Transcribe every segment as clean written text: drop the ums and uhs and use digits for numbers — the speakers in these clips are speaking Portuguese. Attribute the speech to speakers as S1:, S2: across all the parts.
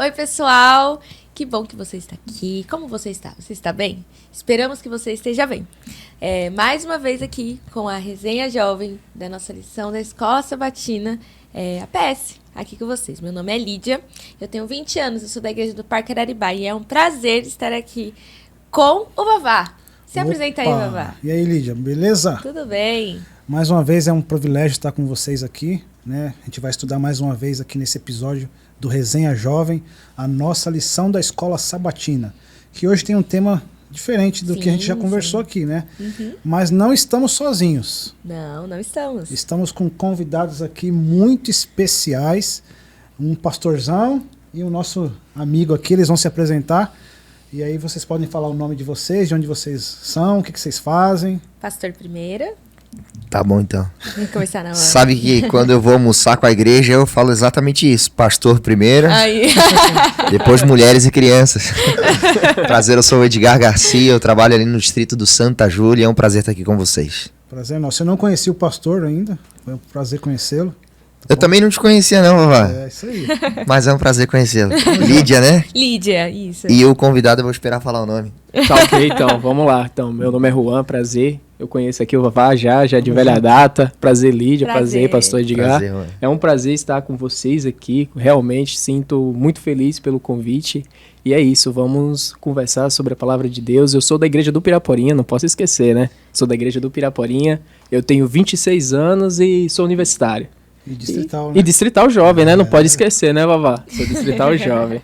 S1: Oi, pessoal! Que bom que você está aqui. Como você está? Você está bem? Esperamos que você esteja bem. Mais uma vez aqui com a resenha jovem da nossa lição da Escola Sabatina, a PS, aqui com vocês. Meu nome é Lídia, eu tenho 20 anos, eu sou da Igreja do Parque Araribá e é um prazer estar aqui com o Vavá. Se apresenta aí, Vavá.
S2: E aí, Lídia, beleza?
S1: Tudo bem.
S2: Mais uma vez é um privilégio estar com vocês aqui, né? A gente vai estudar mais uma vez aqui nesse episódio do Resenha Jovem, a nossa lição da Escola Sabatina, que hoje tem um tema diferente do que a gente já conversou aqui, né?
S1: Uhum.
S2: Mas não estamos sozinhos.
S1: Não estamos.
S2: Estamos com convidados aqui muito especiais, um pastorzão e o nosso amigo aqui, eles vão se apresentar. E aí vocês podem falar o nome de vocês, de onde vocês são, o que vocês fazem.
S1: Pastor primeiro.
S3: Tá bom, então.
S1: Vamos começar na hora.
S3: Sabe que quando eu vou almoçar com a igreja, eu falo exatamente isso. Pastor primeiro,
S1: Aí.
S3: depois mulheres e crianças. Prazer, eu sou o Edgar Garcia, eu trabalho ali no distrito do Santa Júlia. É um prazer estar aqui com vocês.
S2: Prazer nosso. Eu não conheci o pastor ainda, foi um prazer conhecê-lo.
S3: Eu também não te conhecia não, Vavá.
S2: É isso aí.
S3: Mas é um prazer conhecê-lo. Lídia, né?
S1: Lídia, isso.
S3: E o convidado eu vou esperar falar o nome.
S4: Tá ok, então, vamos lá. Então, meu nome é Juan, prazer. Eu conheço aqui o Vavá já de velha data. Prazer, Lídia, prazer pastor Edgar.
S3: Prazer, Juan.
S4: É um prazer estar com vocês aqui. Realmente sinto muito feliz pelo convite. E é isso, vamos conversar sobre a palavra de Deus. Eu sou da Igreja do Piraporinha, não posso esquecer, né? Sou da Igreja do Piraporinha. Eu tenho 26 anos e sou universitário.
S2: E distrital, né?
S4: E distrital jovem, né? Não pode esquecer, né, Vavá? Sou distrital jovem.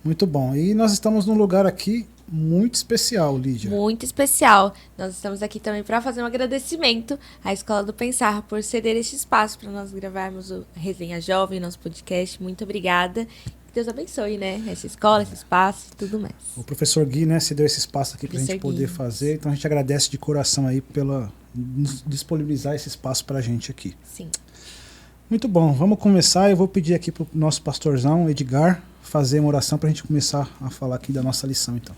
S2: Muito bom. E nós estamos num lugar aqui muito especial, Lídia.
S1: Muito especial. Nós estamos aqui também para fazer um agradecimento à Escola do Pensar por ceder este espaço para nós gravarmos o Resenha Jovem, nosso podcast. Muito obrigada. Que Deus abençoe, né? Essa escola, esse espaço e tudo mais.
S2: O professor Gui, né, se deu esse espaço aqui para a gente poder fazer. Então a gente agradece de coração aí pela disponibilizar esse espaço para a gente aqui.
S1: Sim.
S2: Muito bom. Vamos começar. Eu vou pedir aqui para o nosso pastorzão, Edgar, fazer uma oração para a gente começar a falar aqui da nossa lição, então.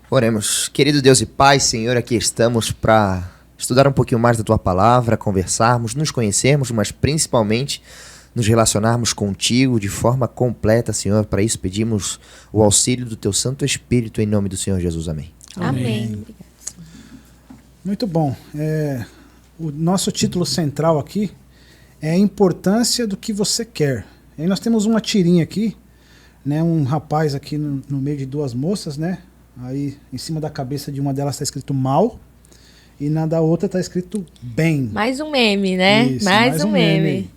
S3: Oremos. Querido Deus e Pai, Senhor, aqui estamos para estudar um pouquinho mais da Tua Palavra, conversarmos, nos conhecermos, mas principalmente nos relacionarmos contigo de forma completa, Senhor. Para isso pedimos o auxílio do Teu Santo Espírito, em nome do Senhor Jesus. Amém.
S1: Amém. Obrigada.
S2: Muito bom. O nosso título central aqui é a importância do que você quer. E aí nós temos uma tirinha aqui, né, um rapaz aqui no meio de duas moças, né? Aí em cima da cabeça de uma delas está escrito mal e na da outra está escrito bem.
S1: Mais um meme, né?
S2: Isso,
S1: mais um meme.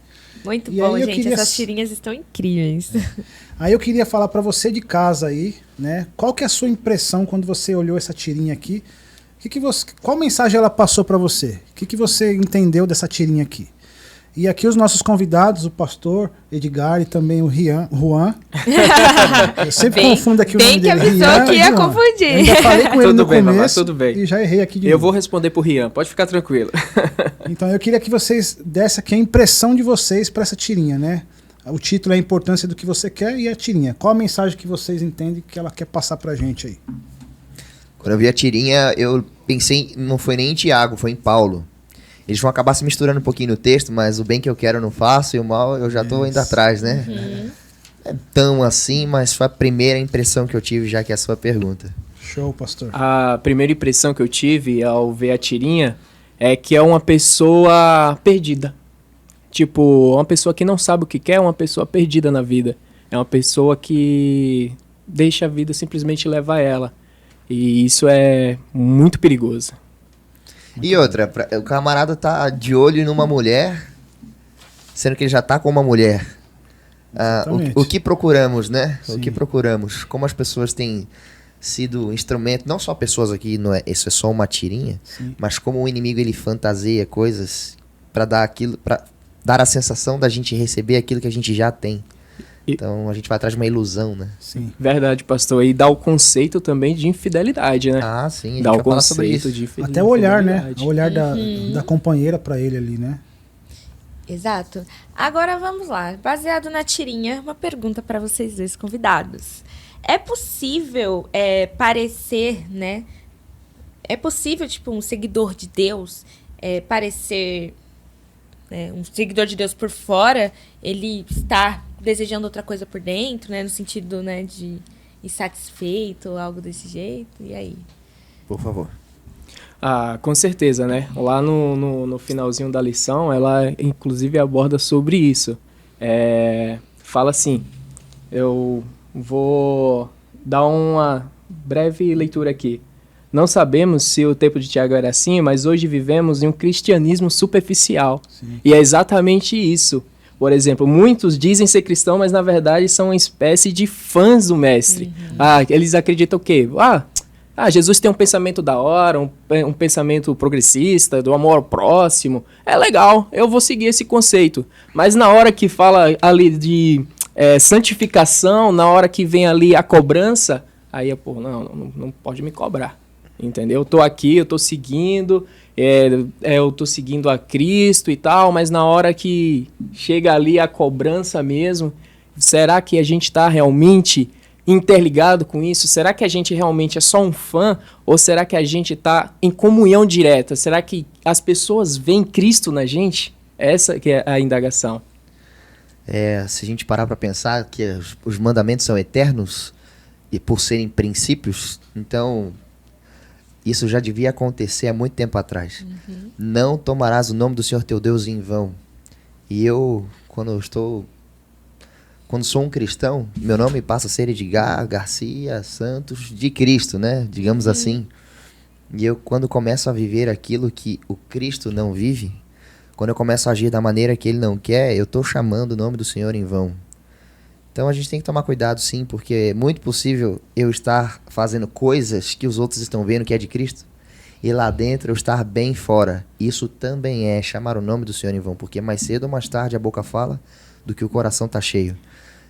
S1: Muito
S2: E
S1: bom,
S2: aí eu
S1: gente.
S2: queria-
S1: Essas tirinhas estão incríveis.
S2: Aí eu queria falar para você de casa aí, né? Qual que é a sua impressão quando você olhou essa tirinha aqui? Qual mensagem ela passou para você? O que você entendeu dessa tirinha aqui? E aqui os nossos convidados, o pastor Edgar e também o Juan. Eu sempre confundo aqui o nome dele.
S1: Bem que avisou
S2: Rian
S1: que
S2: e
S1: ia
S2: Juan.
S1: confundir.
S2: Eu ainda falei com ele
S4: Tudo
S2: no
S4: bem, Vavá,
S2: começo
S4: tudo bem.
S2: e já errei aqui de
S4: Eu
S2: novo.
S4: vou responder pro Rian, pode ficar tranquilo.
S2: Então eu queria que vocês dessem aqui a impressão de vocês para essa tirinha, né? O título é a importância do que você quer e a tirinha. Qual a mensagem que vocês entendem que ela quer passar pra gente aí?
S3: Quando eu vi a tirinha, eu pensei, não foi nem em Tiago, foi em Paulo. Eles vão acabar se misturando um pouquinho no texto, mas o bem que eu quero eu não faço e o mal eu já tô indo atrás, né? É tão assim, mas foi a primeira impressão que eu tive, já que é a sua pergunta.
S2: Show, pastor.
S4: A primeira impressão que eu tive ao ver a tirinha é que é uma pessoa perdida. Tipo, uma pessoa que não sabe o que quer, uma pessoa perdida na vida. É uma pessoa que deixa a vida simplesmente levar ela. E isso é muito perigoso.
S3: E outra, o camarada tá de olho numa mulher, sendo que ele já tá com uma mulher.
S2: Exatamente.
S3: O que procuramos, né?
S2: Sim.
S3: O que procuramos? Como as pessoas têm sido instrumento, não só pessoas aqui, não é, isso é só uma tirinha,
S2: Sim.
S3: mas como o inimigo ele fantaseia coisas para dar aquilo, para dar a sensação da gente receber aquilo que a gente já tem. Então a gente vai atrás de uma ilusão, né?
S2: Sim.
S4: Verdade, pastor. E dá o conceito também de infidelidade, né?
S3: Ah, sim, a gente
S4: Dá
S3: vai
S4: o
S3: falar sobre
S4: conceito
S3: isso.
S4: de infidelidade.
S2: Até o olhar, né? O olhar da companheira pra ele ali, né?
S1: Exato. Agora vamos lá. Baseado na tirinha, uma pergunta para vocês dois convidados. É possível parecer, né? É possível, tipo, um seguidor de Deus parecer um seguidor de Deus por fora, ele estar desejando outra coisa por dentro, né? No sentido, né, de insatisfeito, algo desse jeito. E aí?
S3: Por favor.
S4: Ah, com certeza, né? Lá no finalzinho da lição, ela inclusive aborda sobre isso. Fala assim, eu vou dar uma breve leitura aqui. Não sabemos se o tempo de Tiago era assim, mas hoje vivemos em um cristianismo superficial.
S2: Sim.
S4: E é exatamente isso. Por exemplo, muitos dizem ser cristão, mas na verdade são uma espécie de fãs do mestre. Eles acreditam o quê? Jesus tem um pensamento da hora, um pensamento progressista, do amor ao próximo. É legal, eu vou seguir esse conceito. Mas na hora que fala ali de santificação, na hora que vem ali a cobrança, aí não pode me cobrar. Entendeu? Eu tô aqui, eu tô seguindo, eu tô seguindo a Cristo e tal, mas na hora que chega ali a cobrança mesmo, será que a gente tá realmente interligado com isso? Será que a gente realmente é só um fã? Ou será que a gente tá em comunhão direta? Será que as pessoas veem Cristo na gente? Essa que é a indagação.
S3: Se a gente parar para pensar que os mandamentos são eternos e por serem princípios, então isso já devia acontecer há muito tempo atrás. Não tomarás o nome do Senhor teu Deus em vão. E eu, quando sou um cristão, meu nome passa a ser Edgar Garcia Santos de Cristo, né? Digamos assim. E eu, quando começo a viver aquilo que o Cristo não vive, quando eu começo a agir da maneira que ele não quer, eu estou chamando o nome do Senhor em vão. Então a gente tem que tomar cuidado, sim, porque é muito possível eu estar fazendo coisas que os outros estão vendo que é de Cristo, e lá dentro eu estar bem fora. Isso também é chamar o nome do Senhor em vão, porque mais cedo ou mais tarde a boca fala do que o coração está cheio.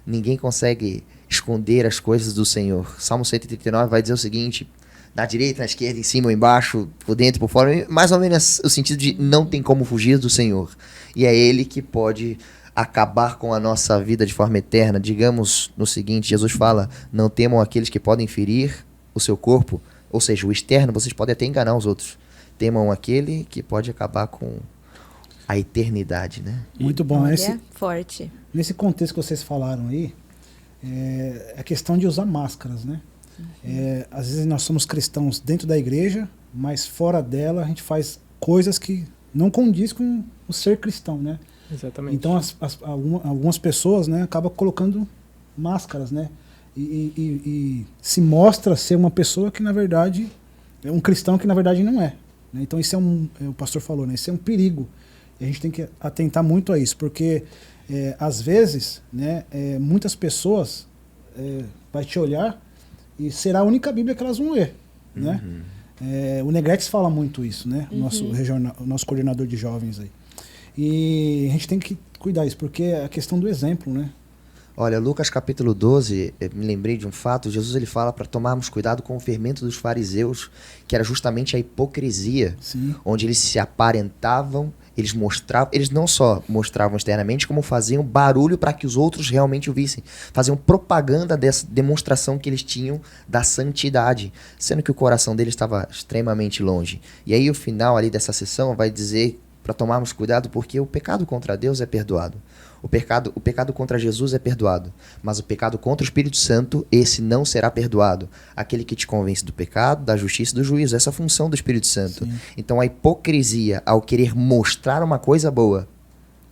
S3: Ninguém consegue esconder as coisas do Senhor. Salmo 139 vai dizer o seguinte: na direita, na esquerda, em cima ou embaixo, por dentro, por fora, mais ou menos o sentido de não tem como fugir do Senhor. E é Ele que pode acabar com a nossa vida de forma eterna. Digamos no seguinte, Jesus fala: não temam aqueles que podem ferir o seu corpo, ou seja, o externo, vocês podem até enganar os outros. Temam aquele que pode acabar com a eternidade, né?
S2: Muito bom.
S1: Olha, forte.
S2: Nesse contexto que vocês falaram aí, a questão de usar máscaras, né? Às vezes nós somos cristãos dentro da igreja, mas fora dela a gente faz coisas que não condiz com o ser cristão, né?
S4: Exatamente.
S2: Então algumas pessoas, né, acabam colocando máscaras, né? E se mostra ser uma pessoa que na verdade é um cristão que na verdade não é, né? Então isso o pastor falou, né? Isso é um perigo. E a gente tem que atentar muito a isso, porque às vezes, né, muitas pessoas vai te olhar e será a única Bíblia que elas vão ler, né? O Negrex fala muito isso, né? O nosso coordenador de jovens aí. E a gente tem que cuidar disso, porque é a questão do exemplo, né?
S3: Olha, Lucas capítulo 12, eu me lembrei de um fato. Jesus ele fala para tomarmos cuidado com o fermento dos fariseus, que era justamente a hipocrisia.
S2: Sim.
S3: Onde eles se aparentavam, eles não só mostravam externamente, como faziam barulho para que os outros realmente o vissem. Faziam propaganda dessa demonstração que eles tinham da santidade, sendo que o coração deles estava extremamente longe. E aí o final ali dessa sessão vai dizer para tomarmos cuidado, porque o pecado contra Deus é perdoado. O pecado contra Jesus é perdoado, mas o pecado contra o Espírito Santo, esse não será perdoado. Aquele que te convence do pecado, da justiça e do juízo. Essa é a função do Espírito Santo.
S2: Sim.
S3: Então a hipocrisia, ao querer mostrar uma coisa boa,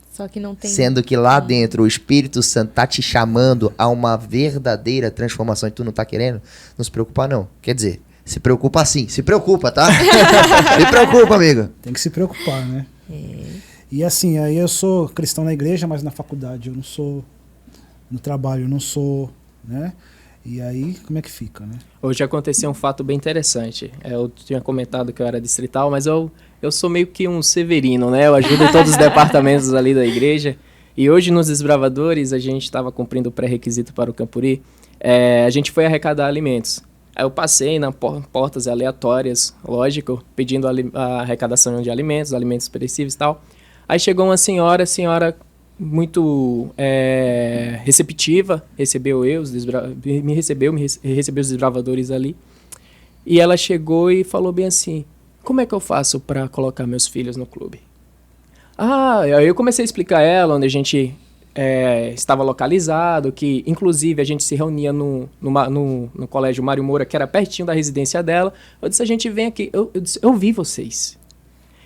S1: Só que não tem...
S3: sendo que lá dentro o Espírito Santo está te chamando a uma verdadeira transformação e tu não está querendo, não se preocupa não. Quer dizer, se preocupa sim, se preocupa, tá? Se preocupa, amigo.
S2: Tem que se preocupar, né? E assim, aí eu sou cristão na igreja, mas na faculdade eu não sou, no trabalho eu não sou, né? E aí, como é que fica, né?
S4: Hoje aconteceu um fato bem interessante. Eu tinha comentado que eu era distrital, mas eu sou meio que um severino, né? Eu ajudo em todos os departamentos ali da igreja. E hoje nos Desbravadores, a gente estava cumprindo o pré-requisito para o Campuri. A gente foi arrecadar alimentos. Aí eu passei nas portas aleatórias, lógico, pedindo a arrecadação de alimentos perecíveis e tal. Aí chegou uma senhora muito receptiva, recebeu me recebeu os desbravadores ali. E ela chegou e falou bem assim: como é que eu faço para colocar meus filhos no clube? Aí eu comecei a explicar a ela onde a gente estava localizado, que inclusive a gente se reunia no colégio Mário Moura, que era pertinho da residência dela. Eu disse, a gente vem aqui, eu disse, eu vi vocês,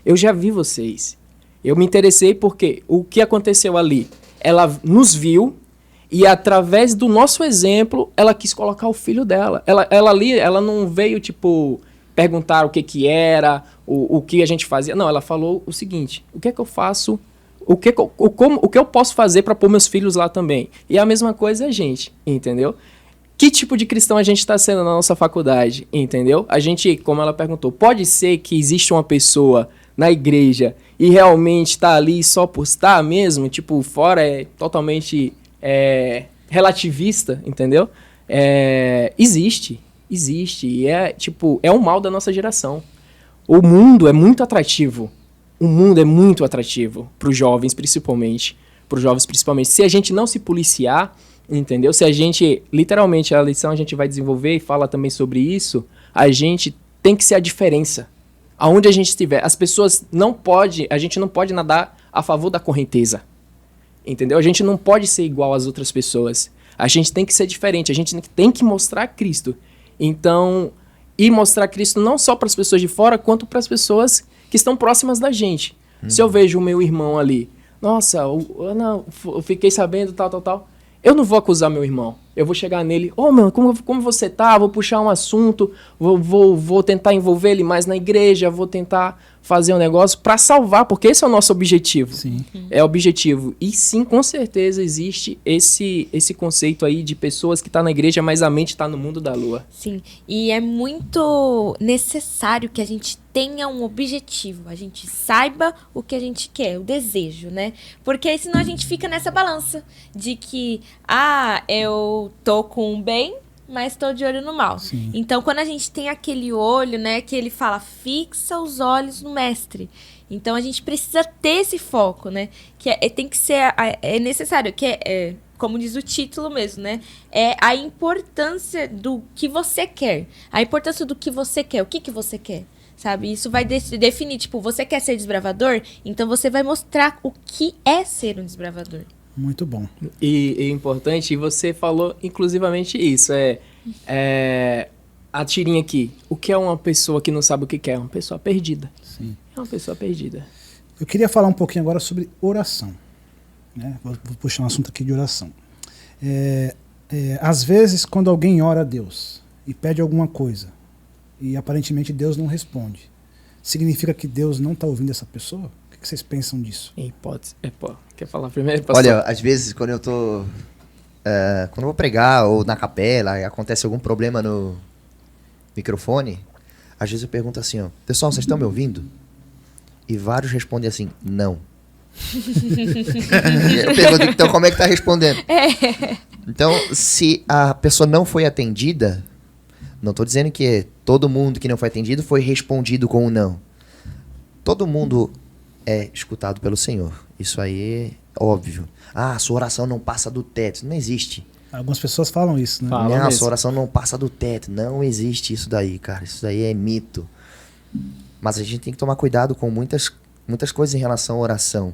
S4: eu já vi vocês. Eu me interessei porque o que aconteceu ali, ela nos viu e através do nosso exemplo, ela quis colocar o filho dela. Ela ali, ela não veio, tipo, perguntar o que era, o que a gente fazia. Não, ela falou o seguinte, o que é que eu faço, o que eu posso fazer para pôr meus filhos lá também? E a mesma coisa é a gente, entendeu? Que tipo de cristão a gente está sendo na nossa faculdade, entendeu? A gente, como ela perguntou, pode ser que existe uma pessoa na igreja e realmente está ali só por estar mesmo, tipo, fora é totalmente relativista, entendeu? Existe, e tipo, é um mal da nossa geração. O mundo é muito atrativo. O mundo é muito atrativo para os jovens, principalmente. Se a gente não se policiar, entendeu? Se a gente, literalmente, a lição a gente vai desenvolver e fala também sobre isso, a gente tem que ser a diferença. Aonde a gente estiver, a gente não pode nadar a favor da correnteza, entendeu? A gente não pode ser igual às outras pessoas. A gente tem que ser diferente, a gente tem que mostrar Cristo. Então, e mostrar Cristo não só para as pessoas de fora, quanto para as pessoas que estão próximas da gente. Se eu vejo o meu irmão ali, nossa, eu fiquei sabendo, tal. Eu não vou acusar meu irmão. Eu vou chegar nele, meu, como você tá? Vou puxar um assunto, vou tentar envolver ele mais na igreja, vou tentar fazer um negócio para salvar, porque esse é o nosso objetivo.
S2: Sim.
S4: É o objetivo. E sim, com certeza existe esse conceito aí de pessoas que estão na igreja, mas a mente está no mundo da lua.
S1: Sim, e é muito necessário que a gente tenha um objetivo, a gente saiba o que a gente quer, o desejo, né? Porque senão a gente fica nessa balança de que, eu tô com o bem, mas tô de olho no mal.
S2: Sim.
S1: Então, quando a gente tem aquele olho, né, que ele fala, fixa os olhos no mestre. Então, a gente precisa ter esse foco, né? Que tem que ser, é necessário, que como diz o título mesmo, né? É a importância do que você quer. A importância do que você quer. O que você quer? Sabe? Isso vai definir, tipo, você quer ser desbravador? Então, você vai mostrar o que é ser um desbravador.
S2: Muito bom.
S4: E é importante, e você falou inclusivamente isso, a tirinha aqui. O que é uma pessoa que não sabe o que quer? Uma pessoa perdida.
S2: Sim.
S4: É uma pessoa perdida.
S2: Eu queria falar um pouquinho agora sobre oração. Né? Vou puxar um assunto aqui de oração. Às vezes, quando alguém ora a Deus e pede alguma coisa, e aparentemente Deus não responde, significa que Deus não está ouvindo essa pessoa? O que vocês pensam disso?
S4: Quer falar primeiro, pastor?
S3: Olha, às vezes quando eu tô... quando eu vou pregar ou na capela e acontece algum problema no microfone, às vezes eu pergunto assim, pessoal, vocês estão me ouvindo? E vários respondem assim, não. Eu pergunto, então como é que tá respondendo? Então, se a pessoa não foi atendida, não tô dizendo que todo mundo que não foi atendido foi respondido com um não. Todo mundo é escutado pelo Senhor. Isso aí é óbvio. Sua oração não passa do teto. Não existe.
S2: Algumas pessoas falam isso, né?
S3: Não, sua oração não passa do teto. Não existe isso daí, cara. Isso daí é mito. Mas a gente tem que tomar cuidado com muitas coisas em relação à oração.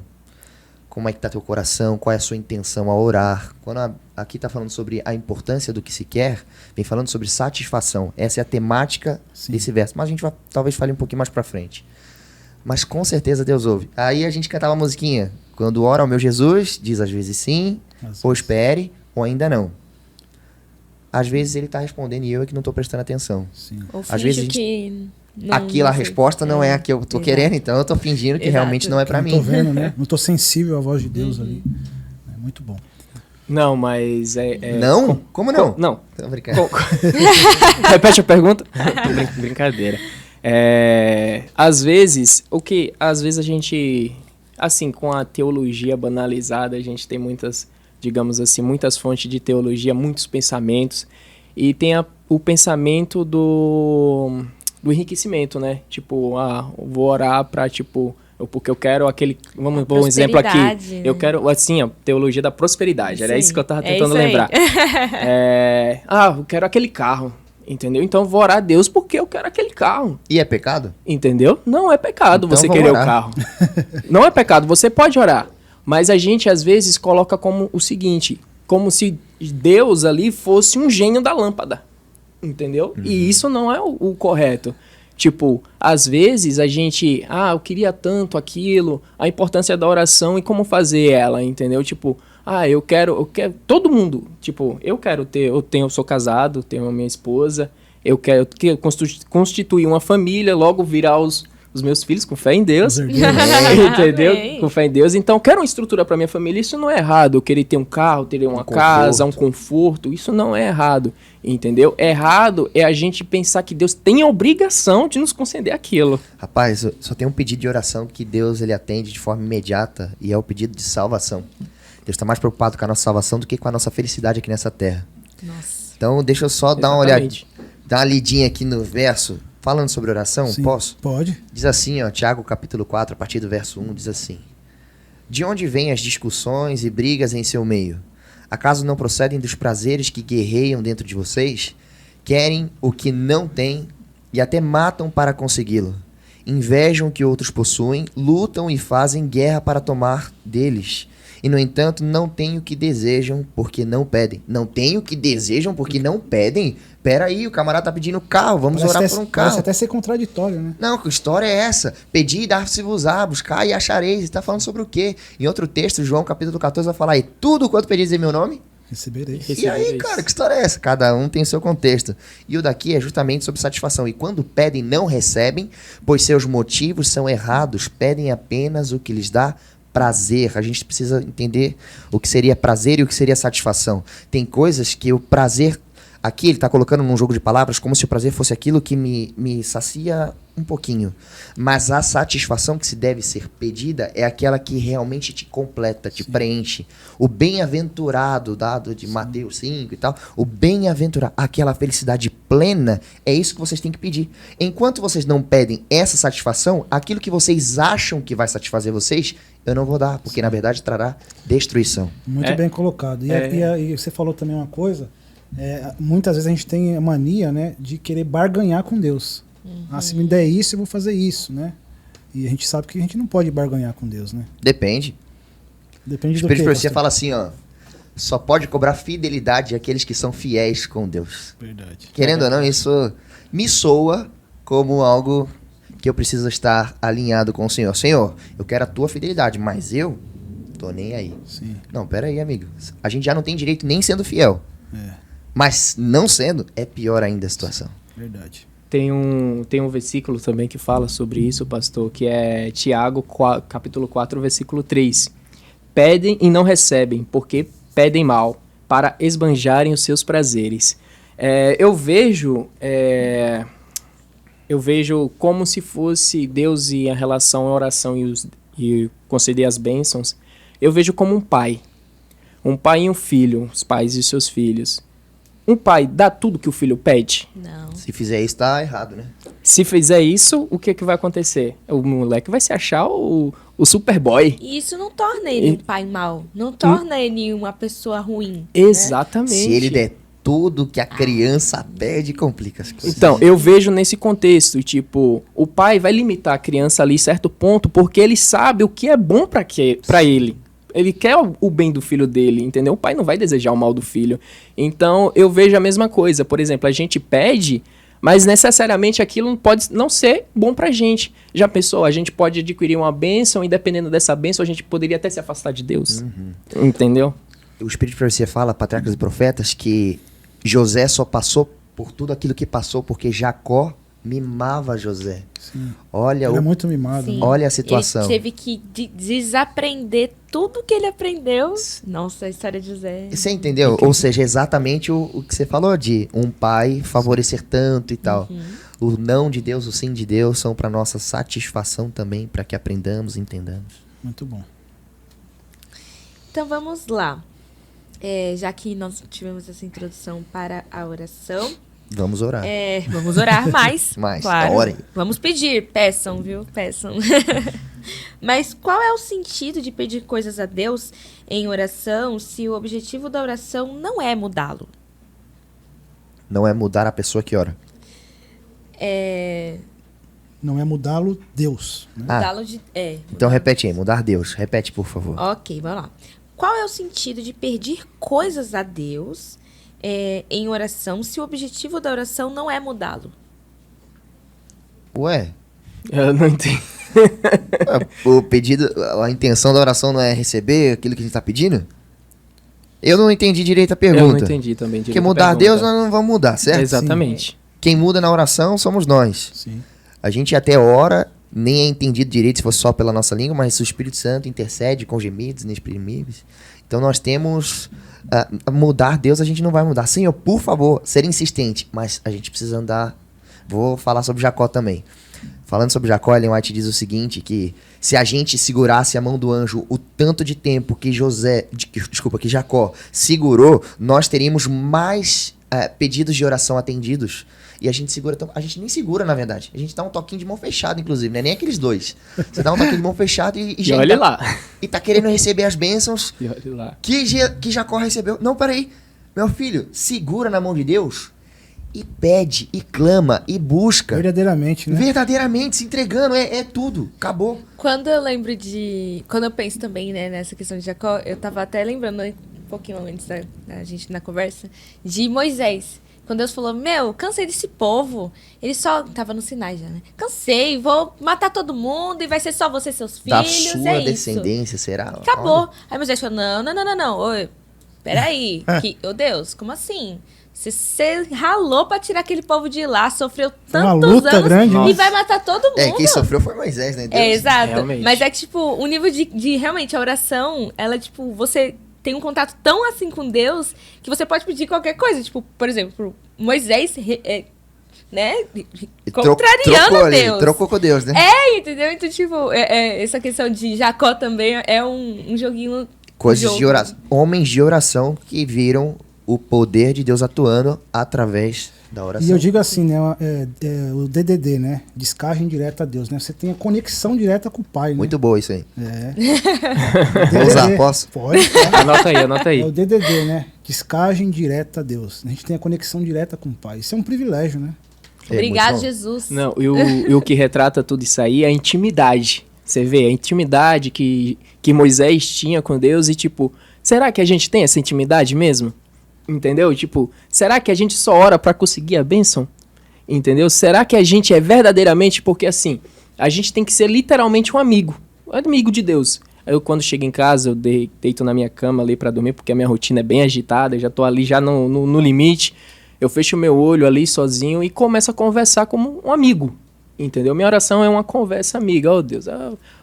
S3: Como é que tá teu coração? Qual é a sua intenção ao orar? Quando aqui tá falando sobre a importância do que se quer, vem falando sobre satisfação. Essa é a temática desse verso. Mas a gente talvez fale um pouquinho mais pra frente. Mas com certeza Deus ouve. Aí a gente cantava a musiquinha. Quando ora ao meu Jesus, diz às vezes sim, ou espere, ou ainda não. Às vezes ele tá respondendo e eu é que não tô prestando atenção.
S2: Sim.
S1: Ou
S3: Às vezes
S1: que
S3: aquela resposta não é a que eu tô querendo, então eu tô fingindo que realmente não é pra mim.
S2: Não tô vendo, né? Não tô sensível à voz de Deus ali. É muito bom.
S4: Não, mas
S3: Não? Como não?
S4: Não.
S3: Tô brincando.
S4: Repete a pergunta. Brincadeira. Às vezes a gente, assim, com a teologia banalizada, a gente tem muitas, digamos assim, muitas fontes de teologia, muitos pensamentos, e tem o pensamento do enriquecimento, né? Tipo, vou orar pra, tipo, porque eu quero aquele, vamos pôr um exemplo aqui,
S1: né?
S4: eu quero, assim, a teologia da prosperidade, era isso que eu tava tentando
S1: isso aí.
S4: lembrar. Eu quero aquele carro. Entendeu? Então eu vou orar a Deus porque eu quero aquele carro.
S3: E é pecado?
S4: Entendeu? Não é pecado
S3: Então
S4: você
S3: vamos
S4: querer
S3: orar.
S4: o carro. Não é pecado, você pode orar. Mas a gente, às vezes, coloca como o seguinte, como se Deus ali fosse um gênio da lâmpada, entendeu? E isso não é o correto. Tipo, às vezes a gente, eu queria tanto aquilo, a importância da oração e como fazer ela, entendeu? Tipo, eu quero, todo mundo, tipo, eu sou casado, tenho a minha esposa, eu quero constituir uma família, logo virar os meus filhos com fé em Deus, entendeu?
S1: Amém.
S4: Com fé em Deus. Então, eu quero uma estrutura para minha família. Isso não é errado. Eu querer ter um carro, ter uma casa, um conforto. Isso não é errado, entendeu? Errado é a gente pensar que Deus tem a obrigação de nos conceder aquilo.
S3: Rapaz, só tem um pedido de oração que Deus ele atende de forma imediata e é o pedido de salvação. Deus está mais preocupado com a nossa salvação do que com a nossa felicidade aqui nessa terra.
S1: Nossa.
S3: Então, deixa eu só dar uma olhada, dar uma lidinha aqui no verso. Falando sobre oração,
S2: Sim,
S3: posso?
S2: pode.
S3: Diz assim, ó, Tiago capítulo 4, a partir do verso 1, diz assim: De onde vêm as discussões e brigas em seu meio? Acaso não procedem dos prazeres que guerreiam dentro de vocês? Querem o que não têm e até matam para consegui-lo. Invejam o que outros possuem, lutam e fazem guerra para tomar deles. E, no entanto, não têm o que desejam porque não pedem. Não têm o que desejam porque não pedem? Pera aí, o camarada tá pedindo carro, vamos orar por um carro.
S2: Parece até ser contraditório, né?
S3: Não, que história é essa? Pedi e dar-se-vos-á, buscar e achareis. Está falando sobre o quê? Em outro texto, João capítulo 14 vai falar: E tudo quanto pedis em meu nome?
S2: Recebereis.
S3: E aí, cara, que história é essa? Cada um tem o seu contexto. E o daqui é justamente sobre satisfação. E quando pedem, não recebem, pois seus motivos são errados. Pedem apenas o que lhes dá prazer. A gente precisa entender o que seria prazer e o que seria satisfação. Tem coisas que o prazer... Aqui ele está colocando num jogo de palavras como se o prazer fosse aquilo que me sacia um pouquinho. Mas a satisfação que se deve ser pedida é aquela que realmente te completa, te preenche. O bem-aventurado, dado de Mateus 5 e tal, o bem-aventurado, aquela felicidade plena, é isso que vocês têm que pedir. Enquanto vocês não pedem essa satisfação, aquilo que vocês acham que vai satisfazer vocês, eu não vou dar, porque na verdade trará destruição.
S2: Muito bem colocado. E você falou também uma coisa... muitas vezes a gente tem a mania, né, de querer barganhar com Deus. Se me der isso, eu vou fazer isso, né? E a gente sabe que a gente não pode barganhar com Deus, né?
S3: Depende.
S2: Depende do
S3: Espírito de
S2: que,
S3: Profecia
S2: pastor?
S3: fala assim, ó: só pode cobrar fidelidade àqueles que são fiéis com Deus.
S2: Verdade.
S3: Querendo ou não, isso me soa como algo que eu preciso estar alinhado com o Senhor. Senhor, eu quero a tua fidelidade, mas eu tô nem aí.
S2: Sim.
S3: Não, pera aí, amigo. A gente já não tem direito nem sendo fiel.
S2: É,
S3: Mas não sendo, é pior ainda a situação.
S2: verdade.
S4: Tem um versículo também que fala sobre isso, pastor, que é Tiago, capítulo 4, versículo 3. Pedem e não recebem, porque pedem mal, para esbanjarem os seus prazeres. Eu vejo como se fosse Deus e a relação, a oração e conceder as bênçãos. Eu vejo como um pai e um filho, os pais e seus filhos. Um pai dá tudo que o filho pede?
S1: Não.
S3: Se fizer isso, tá errado, né?
S4: Se fizer isso, o que vai acontecer? O moleque vai se achar o Superboy.
S1: E isso não torna ele um pai mau. Não torna ele uma pessoa ruim.
S4: Exatamente.
S3: Se ele der tudo que a criança pede, complica as coisas.
S4: Então, eu vejo nesse contexto, tipo, o pai vai limitar a criança ali em certo ponto porque ele sabe o que é bom pra ele. Ele quer o bem do filho dele, entendeu? O pai não vai desejar o mal do filho. Então, eu vejo a mesma coisa. Por exemplo, a gente pede, mas necessariamente aquilo não pode não ser bom pra gente. Já pensou? A gente pode adquirir uma bênção e dependendo dessa bênção, a gente poderia até se afastar de Deus. Entendeu?
S3: O Espírito de Profecia fala, Patriarcas e Profetas, que José só passou por tudo aquilo que passou porque Jacó mimava José.
S2: Sim.
S3: Olha,
S2: Ele é muito mimado.
S1: Sim.
S2: Né?
S3: olha a situação.
S1: Ele teve que desaprender tudo que ele aprendeu. Nossa, a história de José.
S3: Você entendeu? Ou seja, exatamente o que você falou de um pai favorecer tanto e tal. O não de Deus, o sim de Deus são para nossa satisfação também, para que aprendamos e entendamos.
S2: Muito bom.
S1: Então vamos lá. Já que nós tivemos essa introdução para a oração,
S3: Vamos orar.
S1: vamos orar mais.
S3: Mais,
S1: claro.
S3: orem.
S1: Vamos pedir, peçam, viu? Peçam. Mas qual é o sentido de pedir coisas a Deus em oração se o objetivo da oração não é mudá-lo?
S3: Não é mudar a pessoa que ora.
S2: não é mudá-lo Deus. Né?
S1: Mudá-lo de...
S3: Então repete aí, mudar Deus. Repete, por favor.
S1: Ok, vamos lá. Qual é o sentido de pedir coisas a Deus em oração se o objetivo da oração não é mudá-lo?
S3: Ué,
S4: Eu não entendi.
S3: o pedido, a intenção da oração não é receber aquilo que a gente tá pedindo? Eu não entendi direito a pergunta.
S4: Eu não entendi também direito.
S3: Porque
S4: a
S3: mudar
S4: pergunta.
S3: Deus nós não vamos mudar, certo?
S4: Exatamente.
S3: Quem muda na oração somos nós.
S2: Sim.
S3: A gente até ora, nem é entendido direito se fosse só pela nossa língua, mas o Espírito Santo intercede com gemidos inexprimíveis. Então nós temos... mudar Deus a gente não vai mudar. Senhor, por favor, ser insistente. Mas a gente precisa andar... Vou falar sobre Jacó também. Falando sobre Jacó, Ellen White diz o seguinte, que se a gente segurasse a mão do anjo o tanto de tempo que que Jacó segurou, nós teríamos mais pedidos de oração atendidos. E a gente segura... A gente nem segura, na verdade. A gente dá um toquinho de mão fechada, inclusive, né? Nem aqueles dois. Você dá um toquinho de mão fechada
S4: E olha lá.
S3: E tá querendo receber as bênçãos
S4: E olha lá.
S3: que Jacó recebeu. Não, peraí. Meu filho, segura na mão de Deus e pede, e clama, e busca.
S2: Verdadeiramente, né?
S3: Verdadeiramente, se entregando. É tudo. Acabou.
S1: Quando eu lembro de... Quando eu penso também, né, nessa questão de Jacó, eu tava até lembrando um pouquinho antes da gente na conversa, de Moisés. Quando Deus falou, cansei desse povo. Ele só... Tava no Sinai já, né? Cansei, vou matar todo mundo e vai ser só você e seus filhos.
S3: Da sua
S1: Isso.
S3: descendência, será?
S1: Acabou.
S3: Olha.
S1: Aí Moisés falou, não. Oi, peraí. Deus, como assim? Você ralou pra tirar aquele povo de lá, sofreu
S2: Uma
S1: tantos
S2: luta
S1: anos
S2: grande,
S1: e
S2: né?
S1: vai matar todo mundo.
S3: Quem sofreu foi Moisés, né? Deus.
S1: Exato.
S4: Realmente.
S1: Mas é que, tipo, o nível de realmente, a oração, ela, tipo, você tem um contato tão assim com Deus que você pode pedir qualquer coisa. Tipo, por exemplo, Moisés, né? Contrariando Deus.
S3: Trocou com Deus, né?
S1: Entendeu? Então, tipo, essa questão de Jacó também é um joguinho.
S3: Coisas de oração. Homens de oração que viram o poder de Deus atuando através da oração.
S2: E eu digo assim, né? O DDD, né? Descarga direta a Deus, né? Você tem a conexão direta com o Pai, né?
S3: Muito boa isso aí.
S2: Vou
S3: usar, posso?
S2: Pode, tá?
S4: Anota aí.
S2: É o DDD, né? Descarga direta a Deus. A gente tem a conexão direta com o Pai. Isso é um privilégio, né?
S1: Obrigado,
S3: muito bom.
S1: Jesus.
S4: Não, e o que retrata tudo isso aí é a intimidade. Você vê, a intimidade que Moisés tinha com Deus e, tipo, será que a gente tem essa intimidade mesmo? Entendeu? Tipo, será que a gente só ora pra conseguir a bênção? Entendeu? Será que a gente é verdadeiramente... Porque, assim, a gente tem que ser literalmente um amigo de Deus. Eu, quando chego em casa, eu deito na minha cama ali pra dormir, porque a minha rotina é bem agitada, eu já tô ali já no limite. Eu fecho o meu olho ali sozinho e começo a conversar como um amigo. Entendeu? Minha oração é uma conversa amiga. Oh, Deus,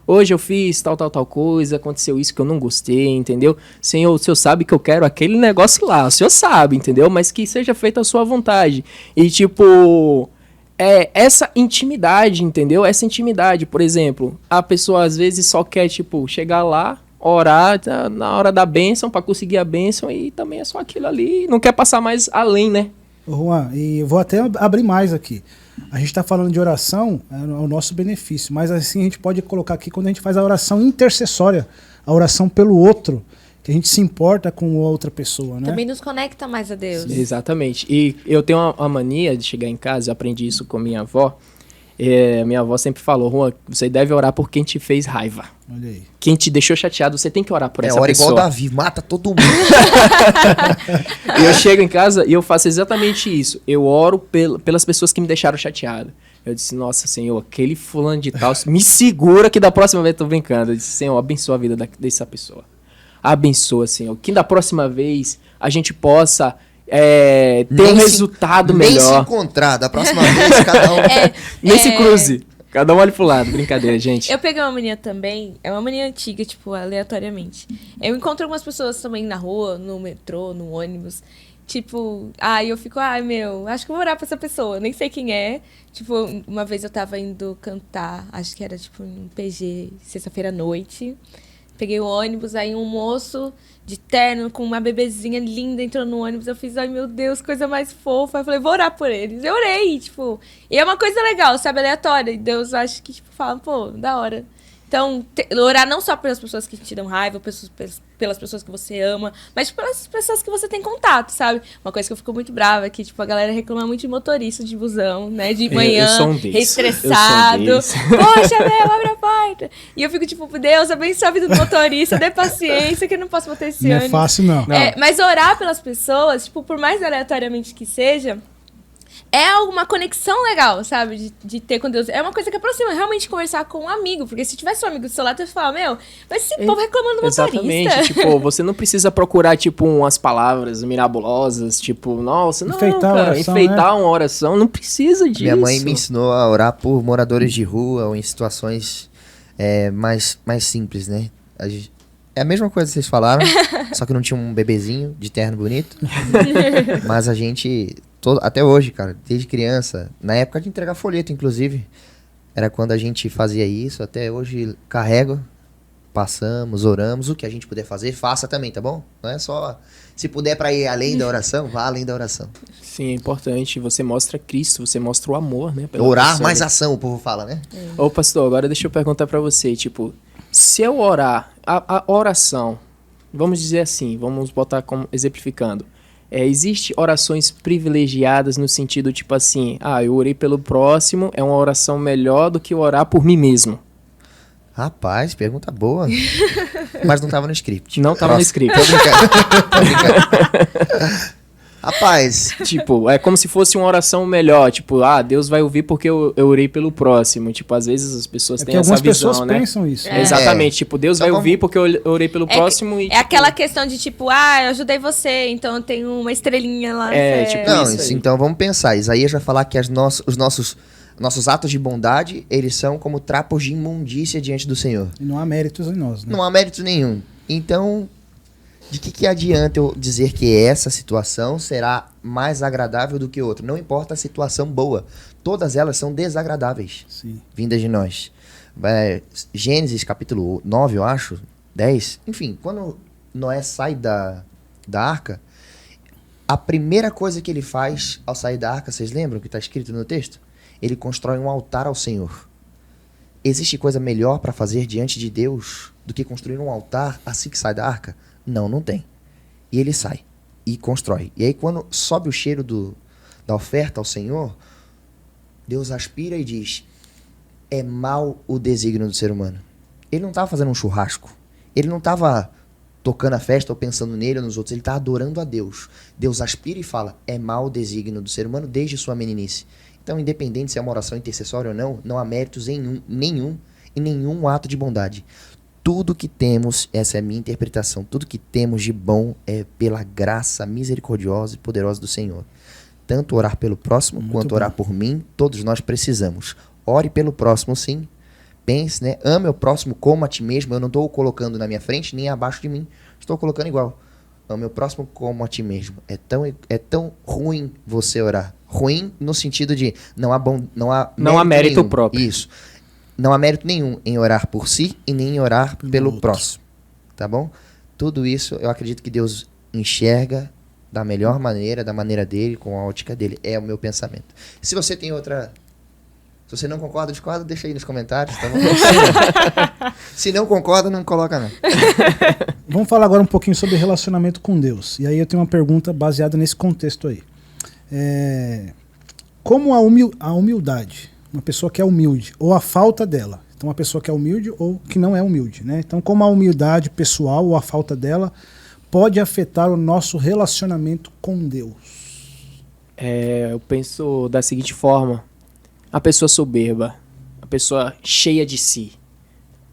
S4: hoje eu fiz tal coisa, aconteceu isso que eu não gostei, entendeu? Senhor, o Senhor sabe que eu quero aquele negócio lá, o Senhor sabe, entendeu? Mas que seja feita a sua vontade. E, tipo, essa intimidade, entendeu? Essa intimidade, por exemplo, a pessoa às vezes só quer, tipo, chegar lá, orar na hora da bênção, pra conseguir a bênção, e também é só aquilo ali, não quer passar mais além, né?
S2: Ô, Juan, e eu vou até abrir mais aqui. A gente está falando de oração, é o nosso benefício, mas assim a gente pode colocar aqui quando a gente faz a oração intercessória, a oração pelo outro, que a gente se importa com outra pessoa, né?
S1: Também nos conecta mais a Deus.
S4: Exatamente. E eu tenho uma mania de chegar em casa, eu aprendi isso com minha avó. Minha avó sempre falou, Juan, você deve orar por quem te fez raiva.
S2: Olha aí.
S4: Quem te deixou chateado, você tem que orar por essa
S3: Ora
S4: pessoa.
S3: igual Davi, mata todo mundo.
S4: E eu chego em casa e eu faço exatamente isso. Eu oro pelas pessoas que me deixaram chateado. Eu disse, nossa, Senhor, aquele fulano de tal, me segura que da próxima vez, tô brincando. Eu disse, Senhor, abençoa a vida dessa pessoa. Abençoa, Senhor. Que da próxima vez a gente possa ter um resultado melhor.
S3: Nem se encontrar, da próxima vez cada um...
S4: Nem se cruze. Cada um olha pro lado. Brincadeira, gente.
S1: Eu peguei uma mania também, é uma mania antiga, tipo, aleatoriamente. Eu encontro algumas pessoas também na rua, no metrô, no ônibus. Tipo, eu fico, acho que eu vou orar pra essa pessoa, nem sei quem é. Tipo, uma vez eu tava indo cantar, acho que era tipo um PG, sexta-feira à noite. Peguei o ônibus, aí um moço de terno com uma bebezinha linda entrou no ônibus. Eu fiz, ai meu Deus, coisa mais fofa. Eu falei, vou orar por eles. Eu orei, tipo. E é uma coisa legal, sabe, aleatória. E Deus acho que, tipo, fala, pô, da hora. Então, orar não só pelas pessoas que te dão raiva, pelas pessoas que você ama, mas pelas pessoas que você tem contato, sabe? Uma coisa que eu fico muito brava é que, tipo, a galera reclama muito de motorista de busão, né? De manhã,
S4: eu sou um desses.
S1: estressado.
S4: Eu sou um desses.
S1: Poxa, meu, abre a porta. E eu fico tipo, Deus, abençoe a vida do motorista, dê paciência que eu não posso botar esse
S2: Não
S1: ânimo.
S2: é fácil, não.
S1: Mas orar pelas pessoas, tipo, por mais aleatoriamente que seja, é uma conexão legal, sabe? De ter com Deus. É uma coisa que aproxima, realmente conversar com um amigo. Porque se tivesse um amigo do seu lado, você fala, meu, mas esse povo reclamando do motorista.
S4: Exatamente. Tipo, você não precisa procurar, tipo, umas palavras mirabolosas, tipo, nossa, não,
S2: Enfeitar
S4: cara,
S2: a oração,
S4: enfeitar uma oração, não precisa disso.
S3: Minha mãe me ensinou a orar por moradores de rua ou em situações mais simples, né? É a mesma coisa que vocês falaram, só que não tinha um bebezinho de terno bonito. Mas a gente... até hoje, cara, desde criança, na época de entregar folheto, inclusive, era quando a gente fazia isso, até hoje carrego, passamos, oramos, o que a gente puder fazer, faça também, tá bom? Não é só, se puder pra ir além da oração, vá além da oração.
S4: Sim, é importante, você mostra Cristo, você mostra o amor, né? pela
S3: Orar,
S4: pessoa,
S3: mais
S4: né?
S3: ação, o povo fala, né?
S4: Ô pastor, agora deixa eu perguntar pra você, tipo, se eu orar, a oração, vamos dizer assim, vamos botar como exemplificando, existe orações privilegiadas no sentido tipo assim, eu orei pelo próximo, é uma oração melhor do que orar por mim mesmo.
S3: Rapaz, pergunta boa. Mas não tava no script.
S4: Não tava no script.
S3: Tô brincando. Tô brincando. Rapaz,
S4: Tipo, é como se fosse uma oração melhor, tipo, Deus vai ouvir porque eu orei pelo próximo. Tipo, às vezes as pessoas têm essa
S2: algumas
S4: visão,
S2: pessoas
S4: né?
S2: pensam isso.
S4: Exatamente, tipo, Deus
S3: Então
S4: vai
S3: vamos-
S4: ouvir porque eu orei pelo próximo e
S1: É
S4: tipo,
S1: aquela questão de tipo, eu ajudei você, então eu tenho uma estrelinha lá.
S4: tipo,
S3: não,
S4: isso aí.
S3: então vamos pensar. Isaías vai falar que os nossos atos de bondade, eles são como trapos de imundícia diante do Senhor.
S2: E não há méritos em nós, né?
S3: Não há mérito nenhum. Então, de que adianta eu dizer que essa situação será mais agradável do que outra? Não importa a situação boa. Todas elas são desagradáveis,
S2: Sim.
S3: vindas de nós. Gênesis capítulo 9, eu acho, 10. Enfim, quando Noé sai da arca, a primeira coisa que ele faz ao sair da arca, vocês lembram que está escrito no texto? Ele constrói um altar ao Senhor. Existe coisa melhor para fazer diante de Deus do que construir um altar assim que sai da arca? Não tem. E ele sai e constrói. E aí quando sobe o cheiro da oferta ao Senhor, Deus aspira e diz, é mau o desígnio do ser humano. Ele não estava fazendo um churrasco. Ele não estava tocando a festa ou pensando nele ou nos outros. Ele está adorando a Deus. Deus aspira e fala, é mau o desígnio do ser humano desde sua meninice. Então, independente se é uma oração intercessória ou não há méritos nenhum em nenhum ato de bondade. Tudo que temos, essa é a minha interpretação, tudo que temos de bom é pela graça misericordiosa e poderosa do Senhor. Tanto orar pelo próximo quanto orar por mim, todos nós precisamos. Ore pelo próximo, sim. Pense, né? Ame o próximo como a ti mesmo. Eu não estou colocando na minha frente nem abaixo de mim. Estou colocando igual. Ame o próximo como a ti mesmo. É tão ruim você orar. Ruim no sentido de não há
S4: mérito
S3: nenhum.
S4: próprio.
S3: Isso. Não há mérito nenhum em orar por si e nem em orar pelo próximo. Tá bom? Tudo isso eu acredito que Deus enxerga da melhor maneira, da maneira dele, com a ótica dele. É o meu pensamento. Se você tem outra... Se você não concorda, discorda, deixa aí nos comentários, tá bom? Se não concorda, não coloca não.
S2: Vamos falar agora um pouquinho sobre relacionamento com Deus. E aí eu tenho uma pergunta baseada nesse contexto aí. Como a humildade, uma pessoa que é humilde, ou a falta dela. Então, uma pessoa que é humilde ou que não é humilde, né? Então, como a humildade pessoal ou a falta dela pode afetar o nosso relacionamento com Deus?
S4: Eu penso da seguinte forma. A pessoa soberba, a pessoa cheia de si,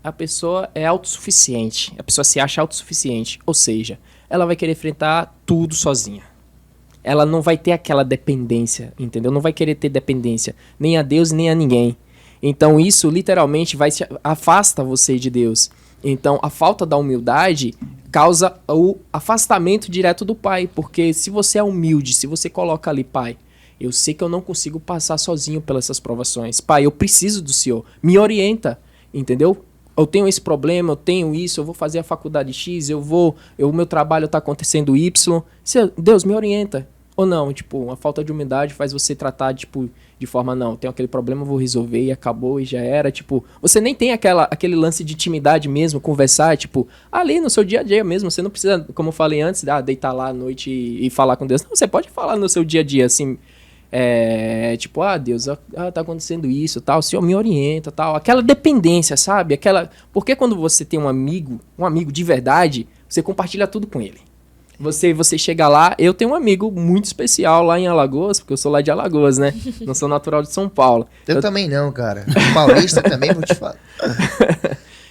S4: a pessoa é autossuficiente, a pessoa se acha autossuficiente, ou seja, ela vai querer enfrentar tudo sozinha. Ela não vai ter aquela dependência, entendeu? Não vai querer ter dependência, nem a Deus, nem a ninguém. Então isso literalmente afasta você de Deus. Então a falta da humildade causa o afastamento direto do Pai, porque se você é humilde, se você coloca ali, Pai, eu sei que eu não consigo passar sozinho pelas essas provações. Pai, eu preciso do Senhor. Me orienta, entendeu? Eu tenho esse problema, eu tenho isso, eu vou fazer a faculdade X, o meu trabalho está acontecendo Y. Deus, me orienta. Ou não, tipo, a falta de humildade faz você tratar, tipo, de forma, não, tenho aquele problema, vou resolver e acabou e já era, tipo, você nem tem aquele lance de intimidade mesmo, conversar, tipo, ali no seu dia a dia mesmo, você não precisa, como eu falei antes, deitar lá à noite e falar com Deus, não, você pode falar no seu dia a dia, assim, tipo, Deus, tá acontecendo isso, tal, o Senhor me orienta, tal, aquela dependência, sabe, porque quando você tem um amigo de verdade, você compartilha tudo com ele. Você chega lá, eu tenho um amigo muito especial lá em Alagoas, porque eu sou lá de Alagoas, né? Não sou natural de São Paulo.
S3: Eu também não, cara. Paulista também, vou te falar.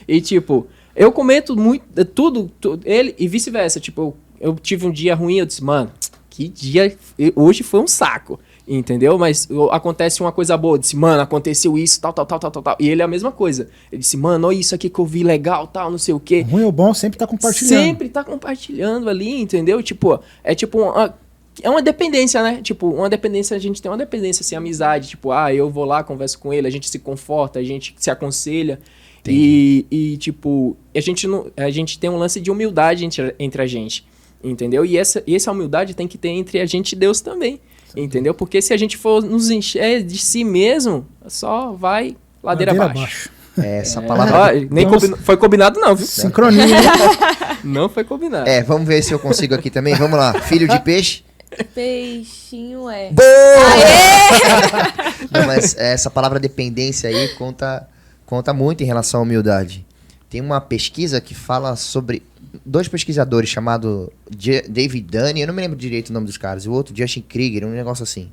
S4: E tipo, eu comento muito, tudo, ele e vice-versa. Tipo, eu tive um dia ruim, eu disse, mano, que dia, hoje foi um saco. Entendeu? Mas acontece uma coisa boa. Eu disse, mano, aconteceu isso, tal. E ele é a mesma coisa. Ele disse, mano, olha isso aqui que eu vi legal, tal, não sei o quê.
S2: Ruim ou bom, sempre tá compartilhando.
S4: Sempre tá compartilhando ali, entendeu? Tipo, é uma dependência, né? Tipo, uma dependência, a gente tem uma dependência, assim, amizade. Tipo, eu vou lá, converso com ele, a gente se conforta, a gente se aconselha. E tipo, a gente tem um lance de humildade entre a gente, entendeu? E essa humildade tem que ter entre a gente e Deus também. Entendeu? Porque se a gente for nos encher de si mesmo, só vai ladeira abaixo.
S3: Essa palavra...
S4: Foi combinado não, viu?
S2: Sincronia.
S4: Não foi combinado.
S3: Vamos ver se eu consigo aqui também. Vamos lá. Filho de peixe.
S1: Peixinho é.
S3: Não, mas essa palavra dependência aí conta muito em relação à humildade. Tem uma pesquisa que fala sobre... Dois pesquisadores chamados David Dunn, eu não me lembro direito o nome dos caras, e o outro Justin Krieger, um negócio assim,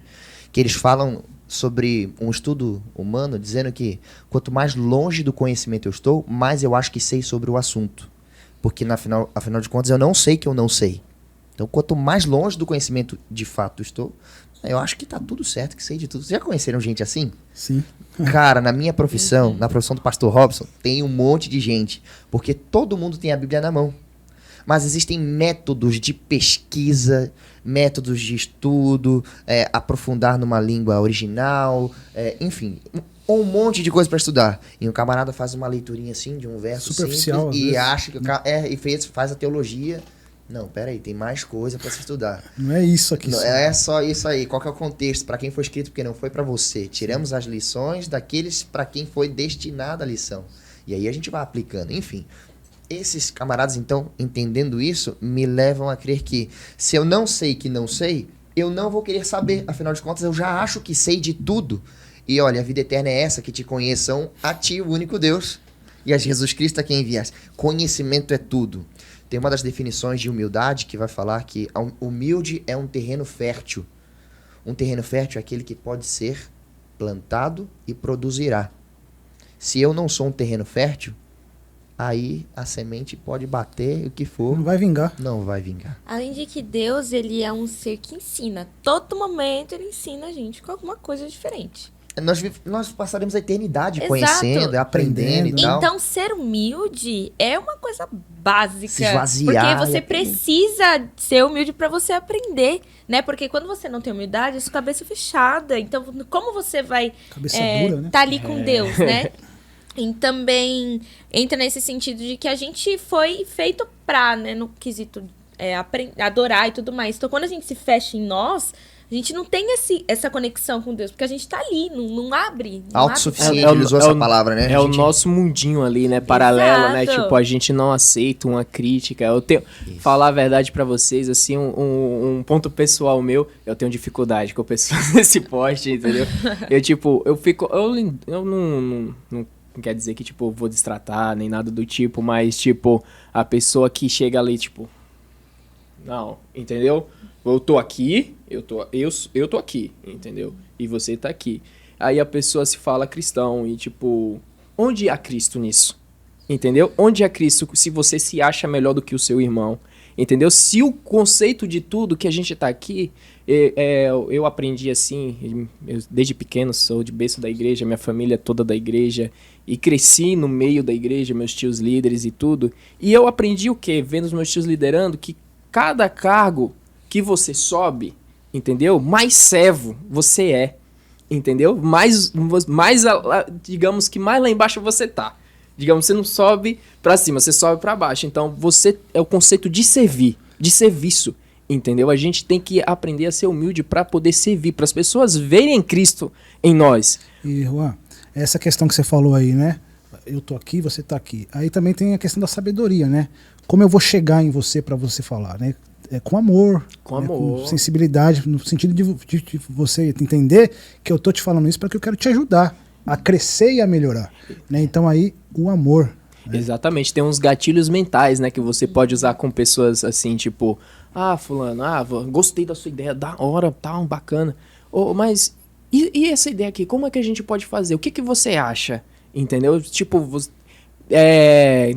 S3: que eles falam sobre um estudo humano dizendo que quanto mais longe do conhecimento eu estou, mais eu acho que sei sobre o assunto. Porque afinal de contas eu não sei que eu não sei. Então quanto mais longe do conhecimento de fato estou, eu acho que tá tudo certo, que sei de tudo. Vocês já conheceram gente assim?
S2: Sim.
S3: Cara, na minha profissão, na profissão do pastor Robson, tem um monte de gente, porque todo mundo tem a Bíblia na mão. Mas existem métodos de pesquisa, métodos de estudo, aprofundar numa língua original, enfim, um monte de coisa para estudar. E um camarada faz uma leiturinha assim de um verso
S2: superficial
S3: simples e acha que o cara faz a teologia. Não, peraí, tem mais coisa para se estudar.
S2: Não é isso aqui.
S3: Não, é só isso aí. Qual que é o contexto? Para quem foi escrito, porque não foi para você. Tiramos as lições daqueles para quem foi destinada a lição. E aí a gente vai aplicando. Enfim, esses camaradas, então, entendendo isso, me levam a crer que se eu não sei que não sei, eu não vou querer saber. Afinal de contas, eu já acho que sei de tudo. E olha, a vida eterna é essa, que te conheçam a ti, o único Deus, e a Jesus Cristo a quem enviaste. Conhecimento é tudo. Tem uma das definições de humildade que vai falar que humilde é um terreno fértil. Um terreno fértil é aquele que pode ser plantado e produzirá. Se eu não sou um terreno fértil, aí a semente pode bater o que for.
S2: Não vai vingar.
S3: Não vai vingar.
S1: Além de que Deus, ele é um ser que ensina. Todo momento ele ensina a gente com alguma coisa diferente.
S3: Nós passaremos a eternidade
S1: Exato.
S3: Conhecendo, aprendendo e tal.
S1: Então, ser humilde é uma coisa básica.
S3: Se esvaziar.
S1: Porque você precisa ser humilde para você aprender, né? Porque quando você não tem humildade, é sua cabeça fechada. Então, como você vai
S2: Cabeça dura, né?
S1: tá ali com Deus, né? E também entra nesse sentido de que a gente foi feito pra, né? No quesito adorar e tudo mais. Então, quando a gente se fecha em nós... A gente não tem essa conexão com Deus, porque a gente tá ali, não abre.
S3: Autossuficiente, ele usou essa palavra, né?
S4: O nosso mundinho ali, né? Paralelo, né? Tipo, a gente não aceita uma crítica. Eu tenho... Falar a verdade pra vocês, assim, um ponto pessoal meu, eu tenho dificuldade com pessoas nesse poste, entendeu? Eu não quer dizer que, tipo, eu vou destratar, nem nada do tipo, mas, tipo, a pessoa que chega ali, tipo... Não, entendeu? Eu tô aqui, eu tô aqui, entendeu? E você tá aqui. Aí a pessoa se fala cristão e tipo, onde há Cristo nisso? Entendeu? Onde há Cristo se você se acha melhor do que o seu irmão? Entendeu? Se o conceito de tudo que a gente tá aqui, eu aprendi assim, eu desde pequeno sou de berço da igreja, minha família é toda da igreja, e cresci no meio da igreja, meus tios líderes e tudo. E eu aprendi o quê? Vendo os meus tios liderando, que cada cargo que você sobe, entendeu? Mais servo você é, entendeu? Mais digamos que mais lá embaixo você tá. Digamos, você não sobe pra cima, você sobe pra baixo. Então, você é o conceito de servir, de serviço, Entendeu? A gente tem que aprender a ser humilde para poder servir, para as pessoas verem Cristo em nós.
S2: E, Juan, essa questão que você falou aí, né? Eu tô aqui, você tá aqui. Aí também tem a questão da sabedoria, né? Como eu vou chegar em você para você falar, né? É com amor.
S4: Com
S2: né?
S4: amor.
S2: Com sensibilidade, no sentido de você entender que eu tô te falando isso porque eu quero te ajudar a crescer e a melhorar. Né? Então aí, o amor. Né?
S4: Exatamente, tem uns gatilhos mentais, né, que você pode usar com pessoas assim, tipo, fulano, gostei da sua ideia, da hora, tal, bacana. Mas e essa ideia aqui, como é que a gente pode fazer? O que você acha? Entendeu? Tipo,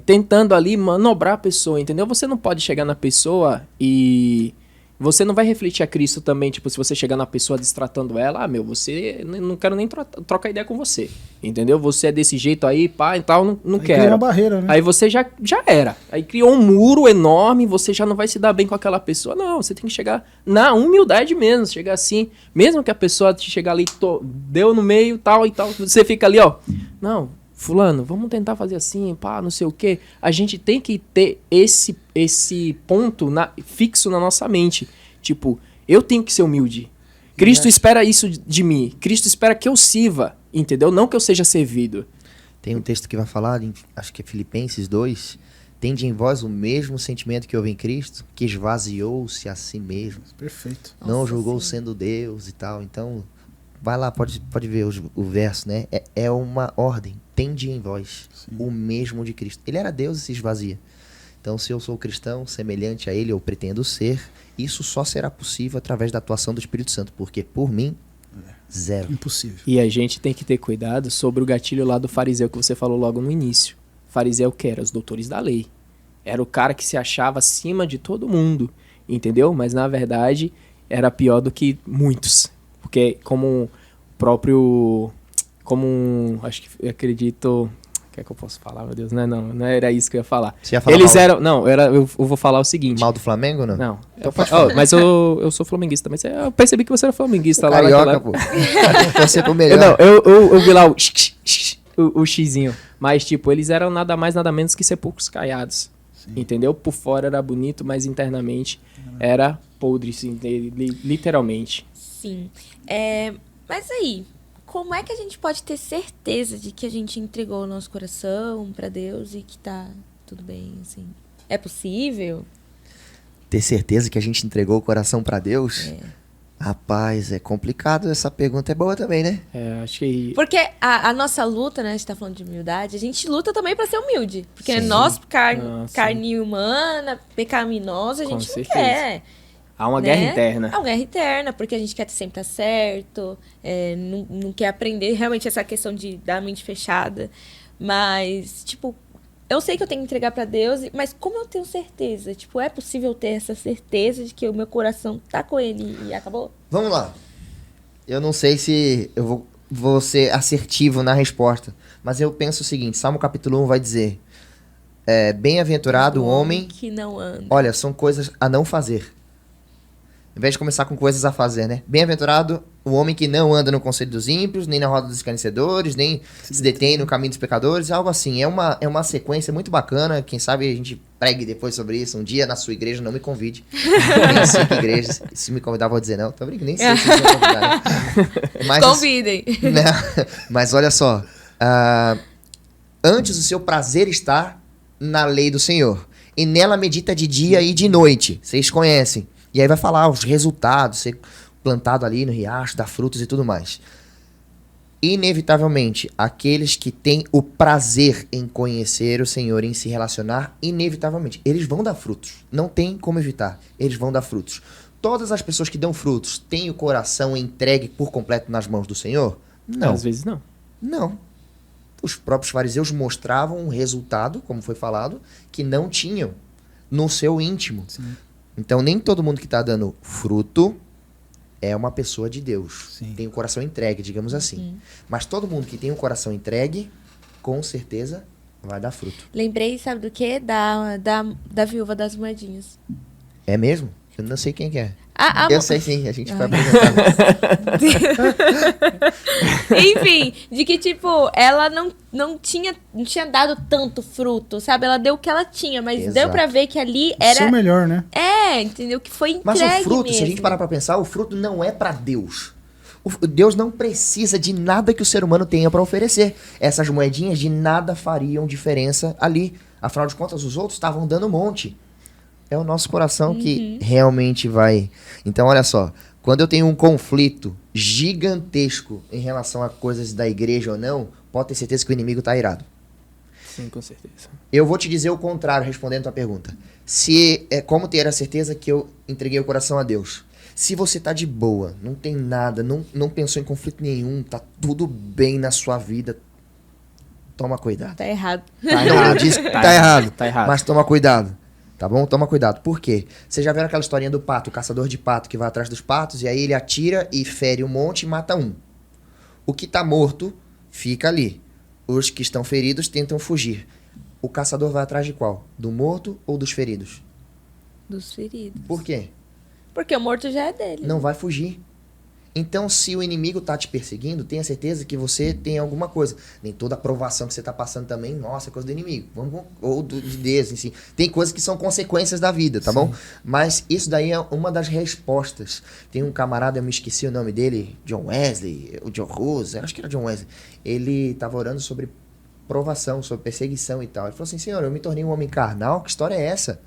S4: tentando ali manobrar a pessoa, entendeu? Você não pode chegar na pessoa e você não vai refletir a Cristo também, tipo, se você chegar na pessoa destratando ela, você, não quero nem trocar ideia com você, entendeu? Você é desse jeito aí, pá, e tal, não
S2: Aí
S4: quero.
S2: cria uma barreira, né?
S4: Aí você já era. Aí criou um muro enorme, você já não vai se dar bem com aquela pessoa. Não, você tem que chegar na humildade mesmo, chegar assim, mesmo que a pessoa te chegar ali, deu no meio, tal e tal, você fica ali, ó, não, fulano, vamos tentar fazer assim, pá, não sei o quê. A gente tem que ter esse ponto fixo na nossa mente. Tipo, eu tenho que ser humilde. Cristo espera isso de mim. Cristo espera que eu sirva, entendeu? Não que eu seja servido.
S3: Tem um texto que vai falar, acho que é Filipenses 2, tende em vós o mesmo sentimento que houve em Cristo, que esvaziou-se a si mesmo.
S2: Perfeito.
S3: Não
S1: Nossa,
S3: julgou
S1: sim.
S3: sendo Deus e tal. Então, vai lá, pode ver o verso, né? É uma ordem. Tende em vós o mesmo de Cristo. Ele era Deus e se esvazia. Então, se eu sou cristão, semelhante a ele, eu pretendo ser, isso só será possível através da atuação do Espírito Santo. Porque, por mim, zero.
S2: Impossível.
S4: E a gente tem que ter cuidado sobre o gatilho lá do fariseu que você falou logo no início. Fariseu que era os doutores da lei. Era o cara que se achava acima de todo mundo, entendeu? Mas, na verdade, era pior do que muitos. Porque como acho que eu acredito, o que é que eu posso falar, meu Deus, não era isso que eu ia falar.
S3: Você ia falar
S4: Eles
S3: mal-
S4: eram, não, eu vou falar o seguinte.
S3: Mal do Flamengo, não?
S4: Não,
S3: Então pode falar.
S4: mas eu sou flamenguista também, eu percebi que você era flamenguista lá
S3: Carioca,
S4: naquela...
S3: pô. Torcer pro melhor.
S4: Eu vi lá o xizinho, mas tipo, eles eram nada mais, nada menos que sepulcros caiados, entendeu? Por fora era bonito, mas internamente era podre, assim, literalmente.
S1: Sim. Mas aí, como é que a gente pode ter certeza de que a gente entregou o nosso coração pra Deus e que tá tudo bem, assim? É possível?
S3: Ter certeza que a gente entregou o coração pra Deus? Rapaz, é complicado. Essa pergunta é boa também, né?
S4: Acho que...
S1: Porque a nossa luta, né? A gente tá falando de humildade, a gente luta também pra ser humilde. Porque
S3: Sim.
S1: nós,
S4: Ah, sim.
S1: carne humana, pecaminosa, a
S4: Com
S1: gente
S4: certeza.
S1: não quer.
S4: Há uma
S1: né?
S4: guerra interna.
S1: É uma guerra interna, porque a gente quer sempre estar certo, não quer aprender realmente essa questão de dar a mente fechada. Mas, tipo, eu sei que eu tenho que entregar pra Deus, mas como eu tenho certeza? Tipo, é possível ter essa certeza de que o meu coração tá com Ele e acabou?
S3: Vamos lá. Eu não sei se eu vou ser assertivo na resposta, mas eu penso o seguinte, Salmo capítulo 1 vai dizer, bem-aventurado o homem...
S1: que não anda.
S3: Olha, são coisas a não fazer. Ao invés de começar com coisas a fazer, né? Bem-aventurado o homem que não anda no conselho dos ímpios, nem na roda dos escarnecedores, nem se detém no caminho dos pecadores, algo assim. É uma sequência muito bacana. Quem sabe a gente pregue depois sobre isso. Um dia na sua igreja, não me convide. Tem 5 igrejas. Se me convidar, vou dizer não. Tô brincando, nem sei se vocês vão convidar. Né? Mas,
S1: Convidem.
S3: né? Mas olha só. Antes o seu prazer está na lei do Senhor. E nela medita de dia e de noite. Vocês conhecem. E aí vai falar os resultados, ser plantado ali no riacho, dar frutos e tudo mais. Inevitavelmente, aqueles que têm o prazer em conhecer o Senhor, em se relacionar, inevitavelmente, eles vão dar frutos. Não tem como evitar. Eles vão dar frutos. Todas as pessoas que dão frutos têm o coração entregue por completo nas mãos do Senhor? Não.
S4: Às vezes não.
S3: Não. Os próprios fariseus mostravam um resultado, como foi falado, que não tinham no seu íntimo.
S2: Sim.
S3: Então, nem todo mundo que está dando fruto é uma pessoa de Deus.
S2: Sim.
S3: Tem o coração entregue, digamos assim. Mas todo mundo que tem o coração entregue, com certeza, vai dar fruto.
S1: Lembrei, sabe do quê? Da viúva das moedinhas.
S3: É mesmo? Eu não sei quem que é.
S1: Eu
S3: sei sim, a gente vai apresentar.
S1: Enfim, de que, tipo, ela não tinha dado tanto fruto, sabe? Ela deu o que ela tinha, mas
S3: Exato.
S1: deu pra ver que ali era...
S2: Seu melhor, né?
S1: Entendeu? Que foi entregue
S3: Mas o fruto,
S1: mesmo.
S3: se a gente parar pra pensar, o fruto não é pra Deus. Deus não precisa de nada que o ser humano tenha pra oferecer. Essas moedinhas de nada fariam diferença ali. Afinal de contas, os outros estavam dando um monte. É o nosso coração que realmente vai... Então, olha só. Quando eu tenho um conflito gigantesco em relação a coisas da igreja ou não, pode ter certeza que o inimigo tá irado.
S4: Sim, com certeza.
S3: Eu vou te dizer o contrário, respondendo a tua pergunta. Como ter a certeza que eu entreguei o coração a Deus? Se você tá de boa, não tem nada, não pensou em conflito nenhum, tá tudo bem na sua vida, toma cuidado.
S1: Tá errado.
S3: Eu disse que tá errado.
S4: Tá errado.
S3: Mas toma cuidado. Tá bom? Toma cuidado. Por quê? Você já viu aquela historinha do pato, o caçador de pato que vai atrás dos patos e aí ele atira e fere um monte e mata um. O que tá morto fica ali. Os que estão feridos tentam fugir. O caçador vai atrás de qual? Do morto ou dos feridos?
S1: Dos feridos.
S3: Por quê?
S1: Porque o morto já é dele.
S3: Não vai fugir. Então, se o inimigo tá te perseguindo, tenha certeza que você tem alguma coisa. Nem toda aprovação que você tá passando também, nossa, é coisa do inimigo. Ou de Deus, assim. Tem coisas que são consequências da vida, tá bom? Mas isso daí é uma das respostas. Tem um camarada, eu me esqueci o nome dele, John Wesley, o John Rose, acho que era John Wesley. Ele tava orando sobre provação, sobre perseguição e tal. Ele falou assim, Senhor, eu me tornei um homem carnal, que história é essa?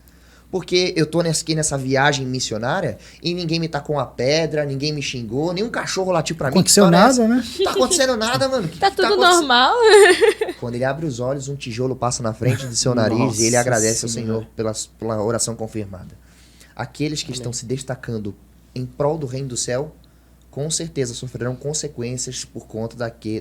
S3: Porque eu tô aqui nessa viagem missionária e ninguém me tacou uma pedra, ninguém me xingou, nenhum cachorro latiu pra mim.
S2: Aconteceu nada, né?
S3: Não tá acontecendo nada, mano.
S1: Tá tudo normal.
S3: Quando ele abre os olhos, um tijolo passa na frente do seu nariz
S4: Nossa
S3: e ele agradece ao
S4: Senhora.
S3: Senhor pela oração confirmada. Aqueles que estão se destacando em prol do reino do céu, com certeza sofrerão consequências por conta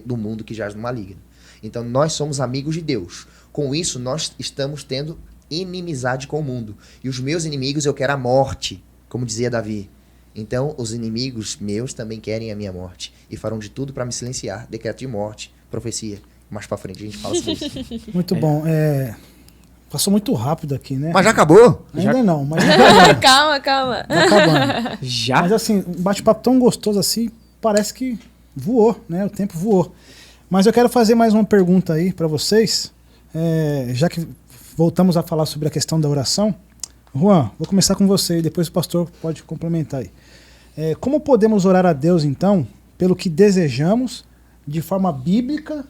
S3: do mundo que jaz no maligno. Então nós somos amigos de Deus. Com isso, nós estamos tendo inimizade com o mundo. E os meus inimigos eu quero a morte, como dizia Davi. Então, os inimigos meus também querem a minha morte e farão de tudo para me silenciar. Decreto de morte, profecia. Mais pra frente a gente fala sobre isso.
S2: Muito bom. Passou muito rápido aqui, né?
S3: Mas já acabou?
S2: Ainda não, mas já acabando.
S1: Calma.
S2: Tá acabando.
S4: Já?
S2: Mas assim, um bate-papo tão gostoso assim, parece que voou, né? O tempo voou. Mas eu quero fazer mais uma pergunta aí para vocês, já que voltamos a falar sobre a questão da oração. Juan, vou começar com você e depois o pastor pode complementar aí. Como podemos orar a Deus, então, pelo que desejamos, de forma bíblica,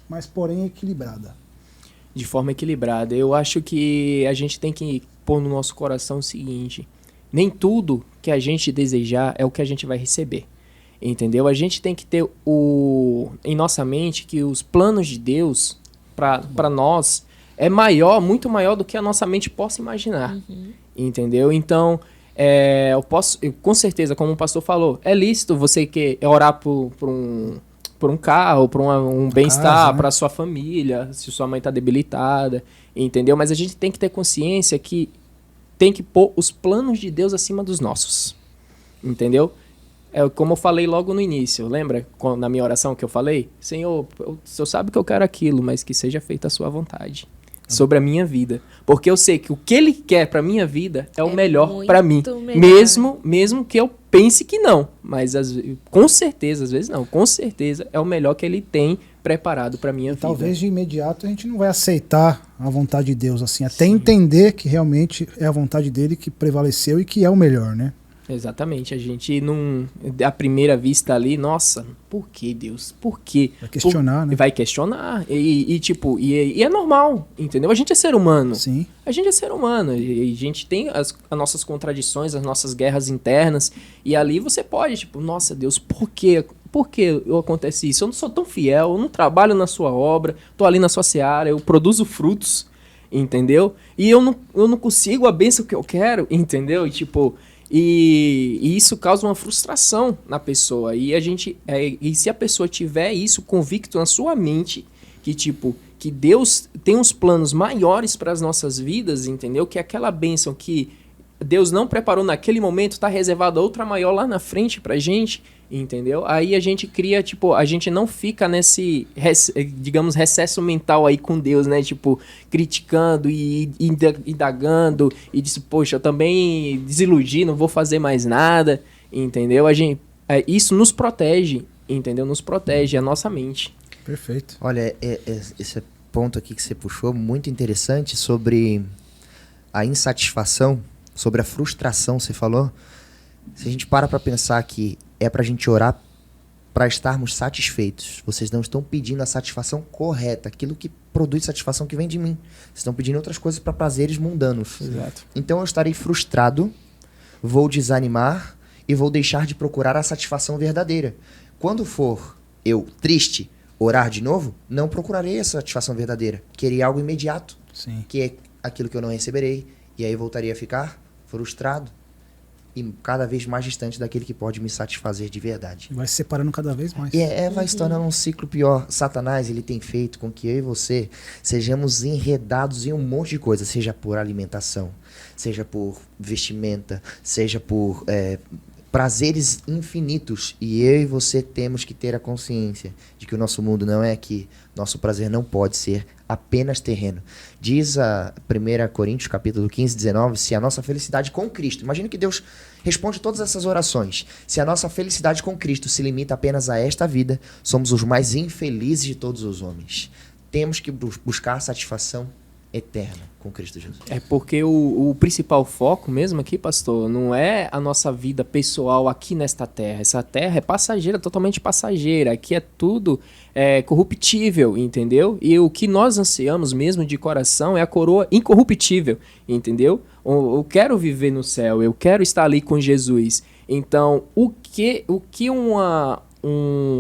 S2: mas porém equilibrada?
S4: De forma equilibrada. Eu acho que a gente tem que pôr no nosso coração o seguinte: nem tudo que a gente desejar é o que a gente vai receber. Entendeu? A gente tem que ter em nossa mente que os planos de Deus para nós é maior, muito maior do que a nossa mente possa imaginar. Entendeu? Então, com certeza, como o pastor falou, é lícito você orar por um carro, por um bem-estar,
S2: né?
S4: para sua família, se sua mãe está debilitada, entendeu? Mas a gente tem que ter consciência que tem que pôr os planos de Deus acima dos nossos, entendeu? Como eu falei logo no início, lembra na minha oração que eu falei? Senhor, o Senhor sabe que eu quero aquilo, mas que seja feita a sua vontade sobre a minha vida. Porque eu sei que o que Ele quer para minha vida é o melhor para mim.
S1: Melhor.
S4: Mesmo que eu pense que não. Mas com certeza, às vezes não. Com certeza é o melhor que Ele tem preparado para minha vida.
S2: Talvez de imediato a gente não vai aceitar a vontade de Deus, assim, até entender que realmente é a vontade dele que prevaleceu e que é o melhor, né?
S4: Exatamente, a gente não, à primeira vista ali, nossa, por que Deus? Por quê?
S2: Vai questionar, né?
S4: Vai questionar, e é normal, entendeu? A gente é ser humano.
S2: Sim.
S4: A gente é ser humano, e a gente tem as nossas contradições, as nossas guerras internas, e ali você pode, tipo, nossa Deus, por quê? Por que acontece isso? Eu não sou tão fiel, eu não trabalho na sua obra, tô ali na sua seara, eu produzo frutos, entendeu? E eu não consigo a bênção que eu quero, entendeu? E isso causa uma frustração na pessoa. E e se a pessoa tiver isso convicto na sua mente, que Deus tem uns planos maiores para as nossas vidas, entendeu? Que aquela bênção que Deus não preparou naquele momento está reservada a outra maior lá na frente pra gente. entendeu? Aí a gente cria, tipo, a gente não fica nesse, digamos, recesso mental aí com Deus, né? Tipo, criticando e indagando e disse, poxa, eu também desiludi, não vou fazer mais nada, entendeu? Isso nos protege, entendeu? Nos protege a nossa mente.
S2: Perfeito.
S3: Olha, esse ponto aqui que você puxou, muito interessante, sobre a insatisfação, sobre a frustração, você falou. Se a gente para pensar que é pra gente orar para estarmos satisfeitos. Vocês não estão pedindo a satisfação correta, aquilo que produz satisfação que vem de mim. Vocês estão pedindo outras coisas para prazeres mundanos.
S4: Exato.
S3: Então eu estarei frustrado, vou desanimar e vou deixar de procurar a satisfação verdadeira. Quando for eu triste, orar de novo, não procurarei a satisfação verdadeira. Queria algo imediato,
S2: Sim.
S3: que é aquilo que eu não receberei. E aí voltaria a ficar frustrado e cada vez mais distante daquele que pode me satisfazer de verdade.
S2: Vai se separando cada vez mais.
S3: E vai se tornando um ciclo pior. Satanás, ele tem feito com que eu e você sejamos enredados em um monte de coisa, seja por alimentação, seja por vestimenta, seja por prazeres infinitos. E eu e você temos que ter a consciência de que o nosso mundo não é aqui. Nosso prazer não pode ser apenas terreno. Diz a 1 Coríntios, capítulo 15, 19, se a nossa felicidade com Cristo... Imagina que Deus responde todas essas orações. Se a nossa felicidade com Cristo se limita apenas a esta vida, somos os mais infelizes de todos os homens. Temos que buscar satisfação eterna com Cristo Jesus.
S4: É porque o principal foco mesmo aqui, pastor, não é a nossa vida pessoal aqui nesta terra. Essa terra é passageira, totalmente passageira. Aqui é tudo corruptível, entendeu? E o que nós ansiamos mesmo de coração é a coroa incorruptível, entendeu? Eu quero viver no céu, eu quero estar ali com Jesus. Então,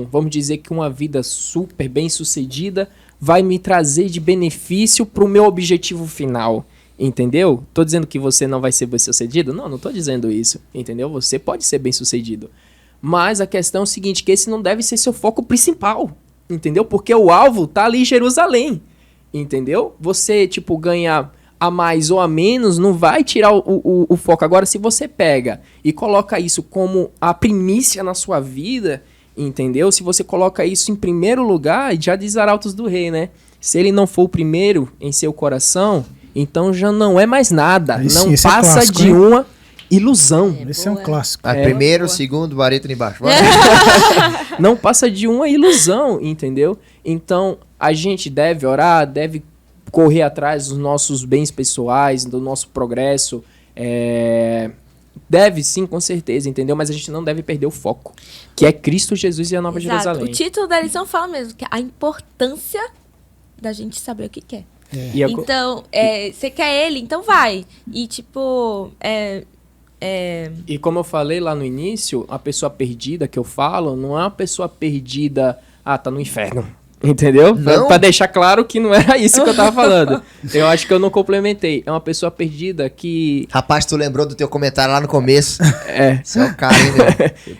S4: vamos dizer que uma vida super bem sucedida vai me trazer de benefício para o meu objetivo final, entendeu? Tô dizendo que você não vai ser bem-sucedido? Não tô dizendo isso, entendeu? Você pode ser bem-sucedido. Mas a questão é o seguinte, que esse não deve ser seu foco principal, entendeu? Porque o alvo tá ali em Jerusalém, entendeu? Você, tipo, ganhar a mais ou a menos não vai tirar o foco. Agora, se você pega e coloca isso como a primícia na sua vida, entendeu? Se você coloca isso em primeiro lugar, já diz Arautos do Rei, né? Se ele não for o primeiro em seu coração, então já não é mais nada. Não passa clássico, de uma ilusão.
S2: Esse é um clássico.
S3: Primeiro, segundo, barítono embaixo.
S4: Não passa de uma ilusão, entendeu? Então, a gente deve orar, deve correr atrás dos nossos bens pessoais, do nosso progresso. Deve sim, com certeza, entendeu? Mas a gente não deve perder o foco, que é Cristo Jesus e a Nova Jerusalém.
S1: O título da lição fala mesmo, que é a importância da gente saber o que quer. Então, você quer ele, então vai. E tipo,
S4: E como eu falei lá no início, a pessoa perdida que eu falo, não é uma pessoa perdida, tá no inferno. Entendeu? Pra deixar claro que não era isso que eu tava falando. Eu acho que eu não complementei. É uma pessoa perdida que...
S3: Rapaz, tu lembrou do teu comentário lá no começo? Você é o cara, hein, meu?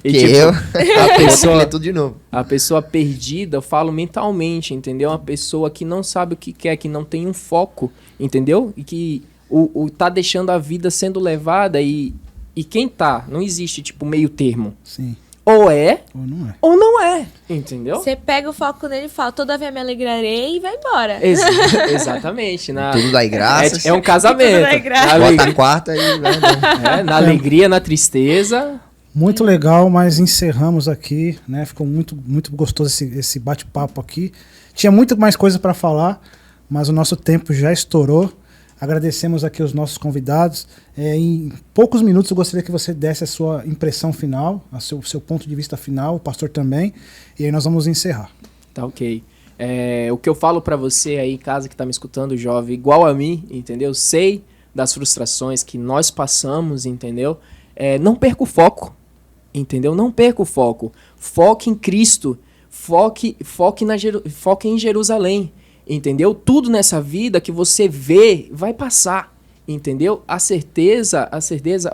S4: E tipo,
S3: a pessoa... tudo de novo.
S4: A pessoa perdida, eu falo mentalmente, entendeu? Uma pessoa que não sabe o que quer, que não tem um foco, entendeu? E que tá deixando a vida sendo levada e quem tá? Não existe, tipo, meio termo.
S2: Sim.
S4: Ou é,
S2: ou
S4: não é, entendeu?
S1: Você pega o foco nele e fala, todavia me alegrarei e vai embora.
S4: Exatamente.
S3: Tudo dá graças.
S4: É um casamento.
S3: Bota a quarta e vai embora.
S4: Na alegria, na tristeza.
S2: Muito legal, mas encerramos aqui, né? Ficou muito, muito gostoso esse bate-papo aqui. Tinha muito mais coisa para falar, mas o nosso tempo já estourou. Agradecemos aqui os nossos convidados. Em poucos minutos eu gostaria que você desse a sua impressão final, o seu ponto de vista final, o pastor também, e aí nós vamos encerrar.
S4: Tá ok. O que eu falo pra você aí em casa que tá me escutando, jovem, igual a mim, entendeu? Sei das frustrações que nós passamos, entendeu? Não perca o foco, entendeu? Não perca o foco. Foque em Cristo. Foque em Jerusalém. Entendeu? Tudo nessa vida que você vê vai passar, entendeu? A certeza,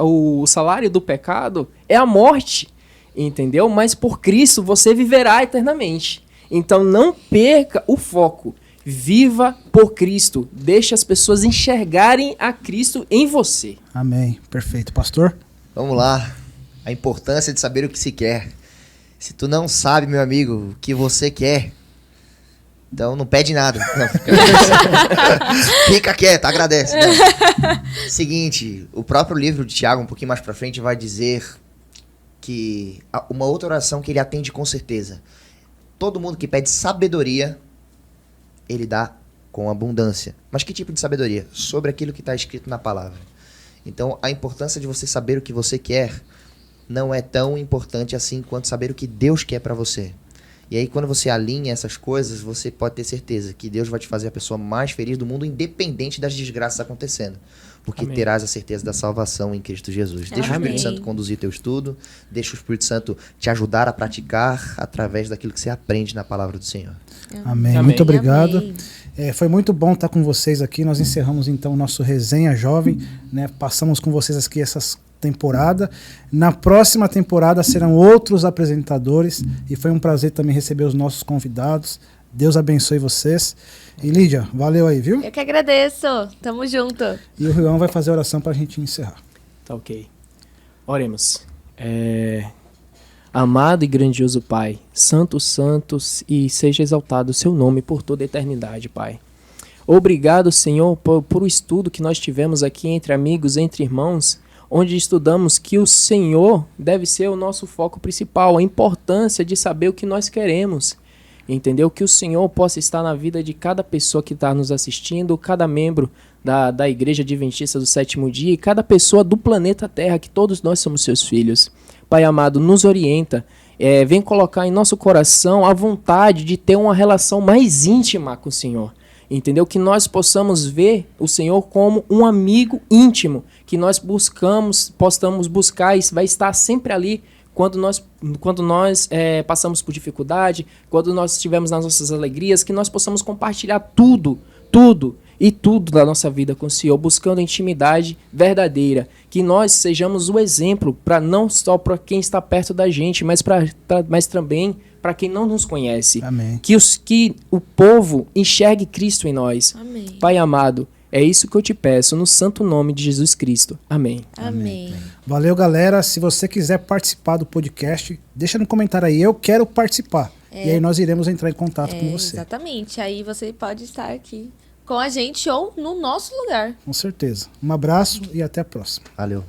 S4: o salário do pecado é a morte, entendeu? Mas por Cristo você viverá eternamente. Então não perca o foco. Viva por Cristo. Deixe as pessoas enxergarem a Cristo em você.
S2: Amém. Perfeito. Pastor?
S3: Vamos lá. A importância de saber o que se quer. Se tu não sabe, meu amigo, o que você quer, então não pede nada. Não, fica quieto, agradece. Não. Seguinte, o próprio livro de Tiago, um pouquinho mais pra frente, vai dizer que uma outra oração que ele atende com certeza. Todo mundo que pede sabedoria, ele dá com abundância. Mas que tipo de sabedoria? Sobre aquilo que está escrito na palavra. Então, a importância de você saber o que você quer não é tão importante assim quanto saber o que Deus quer para você. E aí, quando você alinha essas coisas, você pode ter certeza que Deus vai te fazer a pessoa mais feliz do mundo, independente das desgraças acontecendo. Porque
S4: Amém.
S3: terás a certeza da salvação em Cristo Jesus. Deixa o
S1: Amém.
S3: Espírito Santo conduzir teu estudo, deixa o Espírito Santo te ajudar a praticar através daquilo que você aprende na palavra do Senhor.
S2: Amém.
S4: Amém.
S2: Muito obrigado.
S1: Amém.
S2: Foi muito bom estar com vocês aqui. Nós encerramos então o nosso Resenha Jovem, né? Passamos com vocês aqui essa temporada. Na próxima temporada serão outros apresentadores e foi um prazer também receber os nossos convidados. Deus abençoe vocês. E Lídia, valeu aí, viu?
S1: Eu que agradeço. Tamo junto.
S2: E o Juan vai fazer a oração para a gente encerrar.
S4: Tá ok. Oremos. Amado e grandioso Pai, santos, e seja exaltado o seu nome por toda a eternidade, Pai. Obrigado, Senhor, por o estudo que nós tivemos aqui entre amigos, entre irmãos, onde estudamos que o Senhor deve ser o nosso foco principal, a importância de saber o que nós queremos. Entendeu? Que o Senhor possa estar na vida de cada pessoa que está nos assistindo, cada membro da Igreja Adventista do Sétimo Dia e cada pessoa do planeta Terra, que todos nós somos seus filhos. Pai amado, nos orienta, vem colocar em nosso coração a vontade de ter uma relação mais íntima com o Senhor. Entendeu? Que nós possamos ver o Senhor como um amigo íntimo, que nós possamos buscar e vai estar sempre ali quando nós passamos por dificuldade, quando nós estivermos nas nossas alegrias, que nós possamos compartilhar tudo da nossa vida com o Senhor, buscando intimidade verdadeira, que nós sejamos o exemplo para não só para quem está perto da gente, mas também para quem não nos conhece.
S2: Amém.
S4: Que o povo enxergue Cristo em nós.
S1: Amém.
S4: Pai amado, é isso que eu te peço, no santo nome de Jesus Cristo. Amém.
S1: Amém.
S2: Valeu, galera. Se você quiser participar do podcast, deixa no comentário aí, eu quero participar. E aí nós iremos entrar em contato com você.
S1: Exatamente. Aí você pode estar aqui com a gente ou no nosso lugar.
S2: Com certeza. Um abraço e até a próxima.
S3: Valeu.